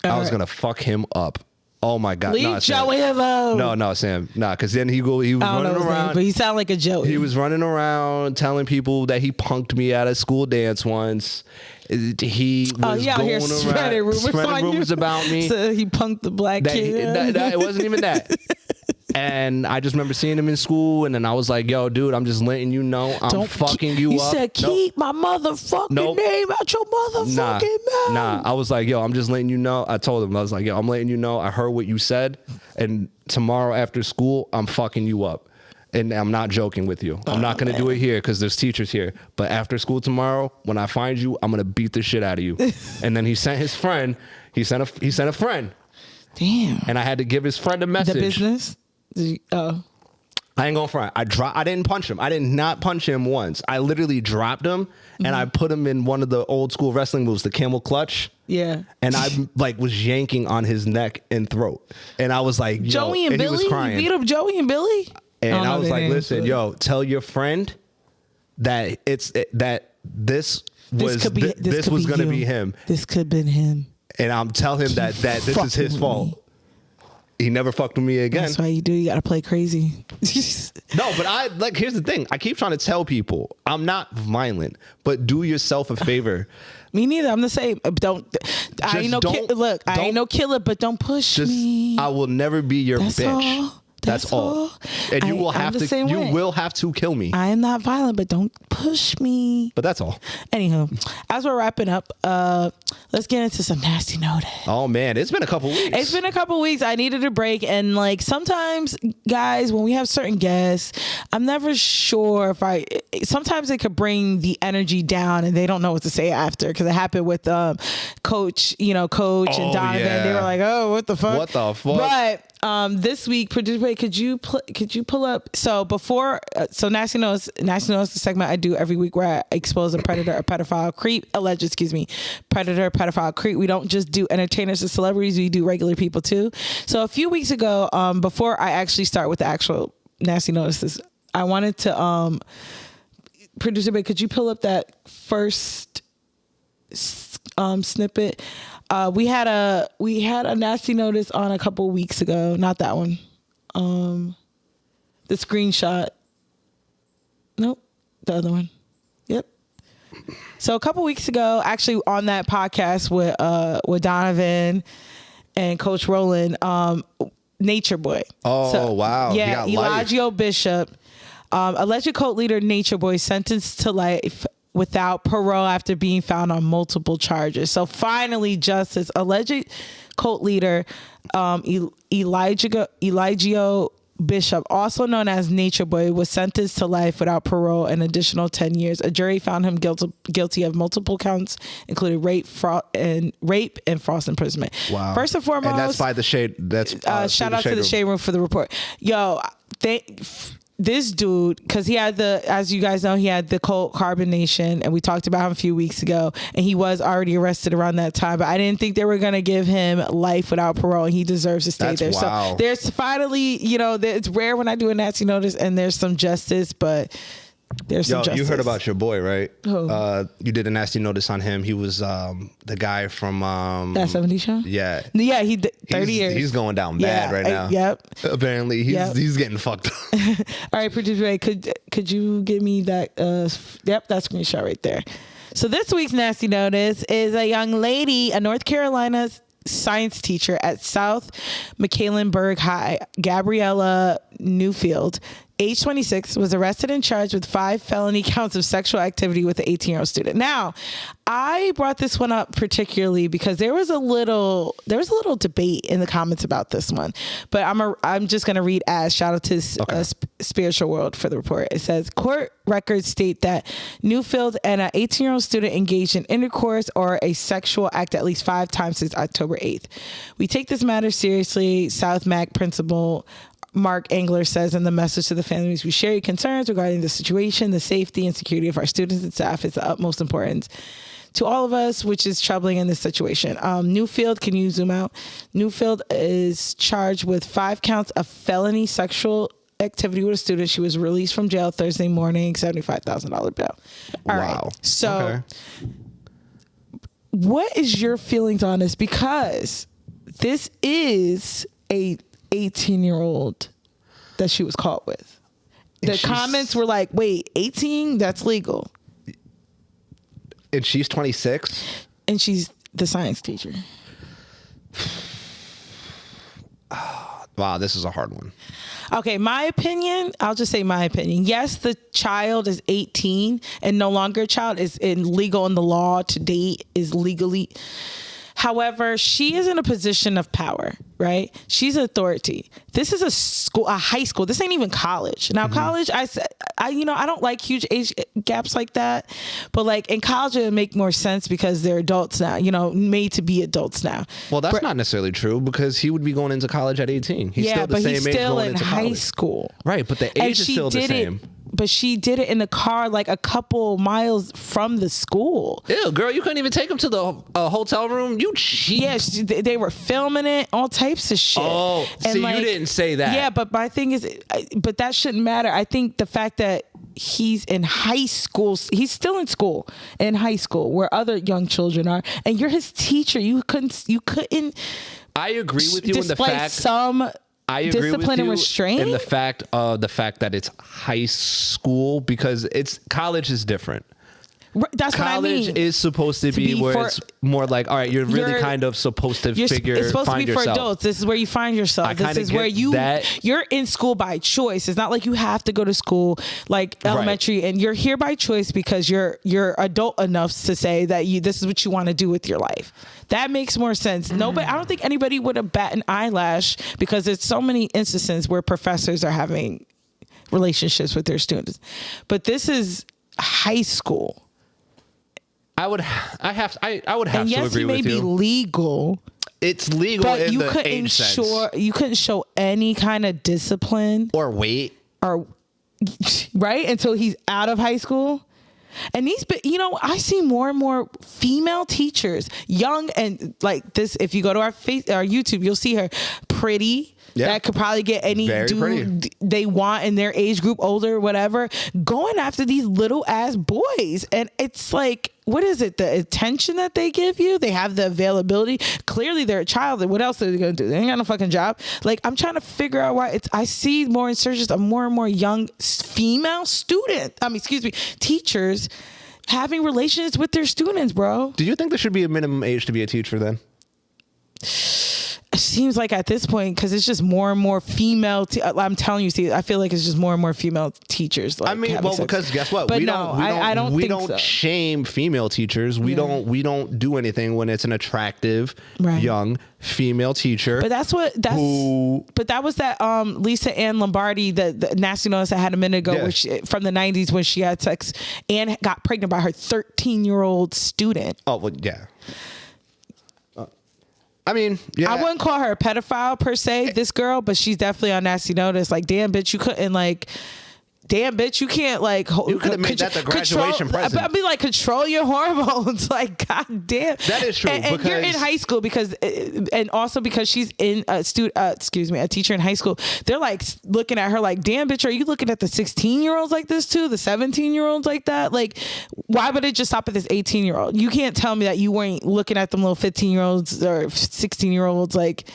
I was gonna fuck him up. Oh my God! Leave Joey alone. No, Sam. Nah, because then he was running around. But he sounded like a Joey. He was running around telling people that he punked me at a school dance once. He was going around spreading rumors about me. So he punked the black kid. It wasn't even that. And I just remember seeing him in school, and then I was like, "Yo, dude, I'm just letting you know I'm fucking you up." He said, "Keep my motherfucking name out your motherfucking mouth." Nah, I was like, "Yo, I'm just letting you know." I told him, I was like, "Yo, I'm letting you know. I heard what you said, and tomorrow after school, I'm fucking you up." And I'm not joking with you. I'm not going to do it here because there's teachers here. But after school tomorrow, when I find you, I'm going to beat the shit out of you. And then he sent his friend. He sent a friend. Damn. And I had to give his friend a message. The business? I ain't going front. I didn't punch him. I did not punch him once. I literally dropped him and I put him in one of the old school wrestling moves, the camel clutch. Yeah. And I was yanking on his neck and throat. And I was like, Joey and and Billy? he was crying. You beat up Joey and Billy? And I was like, names, listen, yo, tell your friend that this was going to be him. This could have been him. And I'm telling him that this is his fault. He never fucked with me again. That's why you gotta play crazy. No, but here's the thing. I keep trying to tell people I'm not violent, but do yourself a favor. Me neither. I'm the same. I ain't no killer, but don't push me. I will never be your bitch. That's all. And you will have to kill me. I am not violent, but don't push me. But that's all. Anywho, as we're wrapping up, let's get into some nasty notice. Oh man, it's been a couple weeks. I needed a break, and like sometimes, guys, when we have certain guests, I'm never sure sometimes it could bring the energy down, and they don't know what to say after, because it happened with Coach and Donovan. Yeah. They were like, "Oh, what the fuck? What the fuck?" But this week, producer, could you pull up? So before, Nasty Notes, the segment I do every week where I expose a predator or pedophile creep, predator, pedophile creep. We don't just do entertainers and celebrities, we do regular people too. So a few weeks ago, before I actually start with the actual Nasty Notices, I wanted to, producer, could you pull up that first snippet? We had a nasty notice on a couple weeks ago. Not that one. The screenshot. Nope. The other one. Yep. So a couple weeks ago, actually on that podcast with Donovan and Coach Roland, Nature Boy. Oh, wow. Yeah, Elijah Bishop, alleged cult leader Nature Boy, sentenced to life without parole after being found on multiple charges. So finally, justice. Alleged cult leader Elijah Bishop, also known as Nature Boy, was sentenced to life without parole an additional 10 years. A jury found him guilty of multiple counts, including rape and false imprisonment. Wow. First and foremost, and that's by the Shade. That's shout out to the Shade Room for the report. Yo, this dude, because he had as you guys know, he had the cult carbonation, and we talked about him a few weeks ago, and he was already arrested around that time, but I didn't think they were going to give him life without parole, and he deserves to stay there. Wow. So there's finally, it's rare when I do a nasty notice and there's some justice, but there's some justice. You heard about your boy, right? Who? You did a nasty notice on him. He was the guy from That 70s Show? Yeah. Yeah, 30 years. He's going down bad right now. Yep. Apparently, he's getting fucked up. All right, producer Ray, could you give me that? That screenshot right there. So this week's nasty notice is a young lady, a North Carolina science teacher at South Mecklenburg High, Gabriella Newfield, age 26, was arrested and charged with 5 felony counts of sexual activity with an 18-year-old student. Now, I brought this one up particularly because there was a little debate in the comments about this one, but I'm just going to read as shout out to Spiritual World for the report. It says, court records state that Newfield and an 18-year-old student engaged in intercourse or a sexual act at least 5 times since October 8th. We take this matter seriously, South Mac principal Mark Engler says in the message to the families, we share your concerns regarding the situation. The safety and security of our students and staff is the utmost importance to all of us, which is troubling in this situation. Newfield, can you zoom out? Newfield is charged with 5 counts of felony sexual activity with a student. She was released from jail Thursday morning, $75,000 bail. All right. So what is your feelings on this? Because this is a 18-year-old that she was caught with. The comments were like, wait, 18? That's legal. And she's 26? And she's the science teacher. Wow, this is a hard one. Okay, my opinion, I'll just say my opinion. Yes, the child is 18 and no longer a child, is illegal in the law to date, is legally. However, she is in a position of power, right? She's authority. This is a high school. This ain't even college. Now, college, I don't like huge age gaps like that, but like in college, it would make more sense because they're adults now, made to be adults now. Well, that's not necessarily true because he would be going into college at 18. He's still the same age going into college. High school. Right, but the age is still the same. but she did it in the car like a couple miles from the school. Ew, girl, you couldn't even take them to the hotel room? You cheap. Yeah, they were filming it, all types of shit. Oh, and see, you didn't say that. Yeah, but my thing is, but that shouldn't matter. I think the fact that he's in high school, he's still in school, in high school, where other young children are, and you're his teacher. You couldn't. I agree with you in the display fact. some I agree discipline with you and restraint. in the fact that it's high school, because college is different. That's college what I mean. is supposed to be where it's more like, all right, you're really kind of supposed to It's supposed find to be yourself. for adults. This is where you find yourself. This is where you're in school by choice. It's not like you have to go to school like elementary, and you're here by choice because you're adult enough to say that this is what you want to do with your life. That makes more sense. Nobody, I don't think anybody would have bat an eyelash, because there's so many instances where professors are having relationships with their students. But this is high school. I would have to agree with you. And yes, it may be legal. It's legal, but in you the couldn't age sense. You couldn't show any kind of discipline or weight, or right until he's out of high school. And I see more and more female teachers, young and like this. If you go to our YouTube, you'll see her pretty. Yeah. That could probably get any dude they want in their age group, older, whatever, going after these little ass boys. And it's like, what is it? The attention that they give you? They have the availability. Clearly they're a child. What else are they going to do? They ain't got no fucking job. Like, I'm trying to figure out why I see more insurgents of more and more young female teachers having relations with their students, bro. Do you think there should be a minimum age to be a teacher then? It seems like at this point, because it's just more and more female. I'm telling you, I feel like it's just more and more female teachers. Like, because guess what? But we don't shame female teachers. We don't do anything when it's an attractive young female teacher. But that was that Lisa Ann Lombardi, the nasty notice I had a minute ago, from the 90s, when she had sex and got pregnant by her 13-year-old student. Oh well, yeah. I mean, yeah. I wouldn't call her a pedophile per se, this girl, but she's definitely on nasty notice. Like, damn, bitch, you couldn't you can't you could have made that the graduation present. I'd be like, control your hormones. Like, god damn. That is true. And you're in high school and also because she's in a teacher in high school. They're like looking at her like, damn, bitch, are you looking at the 16-year-olds like this too? The 17-year-olds like that? Like, why would it just stop at this 18-year-old? You can't tell me that you weren't looking at them little 15-year-olds or 16-year-olds. Like,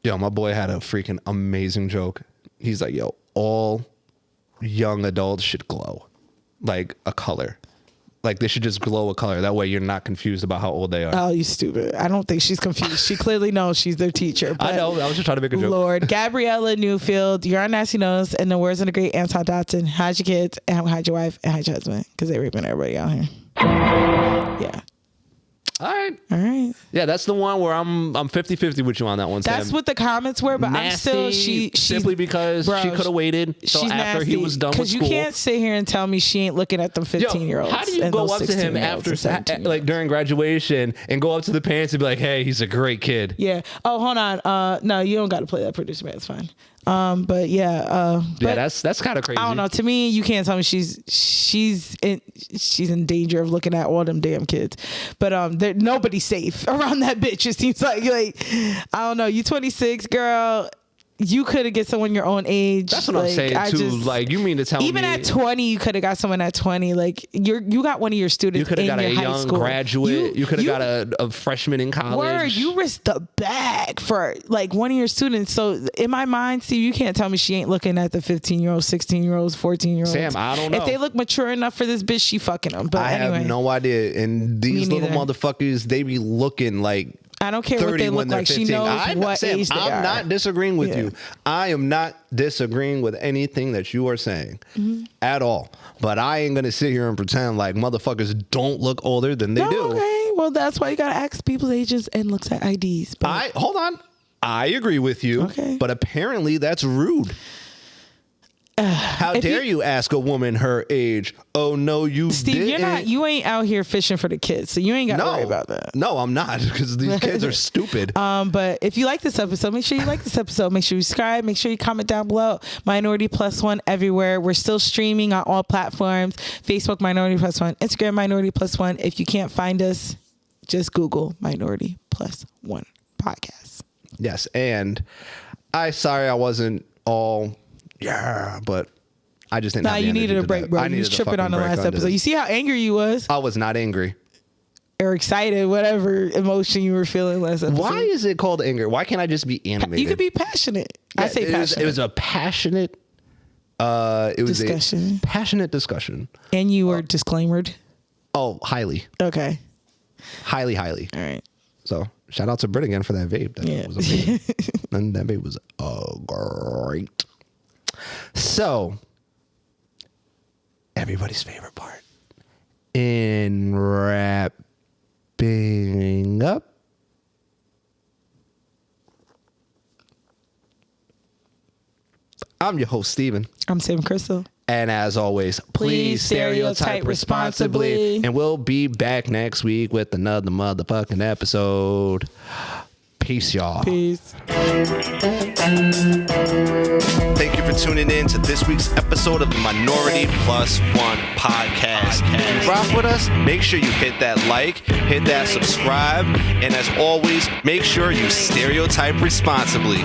yo, my boy had a freaking amazing joke. He's like, yo, all young adults should glow like a color. Like, they should just glow a color. That way you're not confused about how old they are. Oh, you stupid. I don't think she's confused. She clearly knows she's their teacher. But I know. I was just trying to make a joke. Lord. Gabriella Newfield, you're on Nasty Nose, and the words of the great Anton Dotson. Hide your kids, and hide your wife, and hide your husband, because they're raping everybody out here. Yeah. All right. Yeah, that's the one where I'm 50-50 with you on that one, Sam. That's what the comments were, but nasty, I'm still simply because she could have waited till after he was done with school. Because you can't sit here and tell me she ain't looking at them 15-year-olds. How do you go up to him after, like, during graduation and go up to the parents and be like, hey, he's a great kid? Yeah. Oh, hold on. No, you don't got to play that, producer man. It's fine. But yeah. That's kind of crazy. I don't know. To me, you can't tell me she's in danger of looking at all them damn kids. But nobody's safe around that bitch. It seems like I don't know. You 26, girl. You could have get someone your own age. That's what I'm saying too. Like, you mean to tell me even at 20, you could have got someone at 20. Like, you got one of your students. You could have got a young graduate. You could have got a freshman in college. Word, you risked the bag for like one of your students. So in my mind, Steve, you can't tell me she ain't looking at the 15-year-olds, 16-year-olds, 14-year-olds. Sam, I don't know. If they look mature enough for this bitch, she fucking them. But I have no idea. And these little motherfuckers, they be looking like, I don't care what they look like. 15. She knows what age they are. I'm not disagreeing with you. I am not disagreeing with anything that you are saying at all. But I ain't going to sit here and pretend like motherfuckers don't look older than they do. Okay. Well, that's why you got to ask people's ages and looks at IDs. But hold on. I agree with you. Okay. But apparently that's rude. How dare you ask a woman her age? Oh no, you Steve, didn't. you ain't out here fishing for the kids, so you ain't got to worry about that. No, I'm not, because these kids are stupid. But if you like this episode, make sure you like this episode. Make sure you subscribe. Make sure you comment down below. MinorityPlus1 everywhere. We're still streaming on all platforms. Facebook MinorityPlus1, Instagram MinorityPlus1. If you can't find us, just Google MinorityPlus1 Podcast. Yes, and sorry I wasn't all but I just didn't. Nah, you needed a break, bro. You was tripping on the last episode. You see how angry you was? I was not angry. Or excited, whatever emotion you were feeling last episode. Why is it called anger? Why can't I just be animated? You could be passionate. Yeah, I say passionate. It was a passionate. It was discussion. A passionate discussion. And you were disclaimered. Oh, highly. Okay. Highly. All right. So shout out to Britt again for that vape. That was amazing. And that vape was great. So, everybody's favorite part. In wrapping up. I'm your host, Steven. I'm Sam Crystal. And as always, please stereotype responsibly. And we'll be back next week with another motherfucking episode. Peace, y'all. Peace. Thank you for tuning in to this week's episode of the Minority Plus One Podcast. If you rock with us, make sure you hit that like, hit that subscribe, and as always, make sure you stereotype responsibly.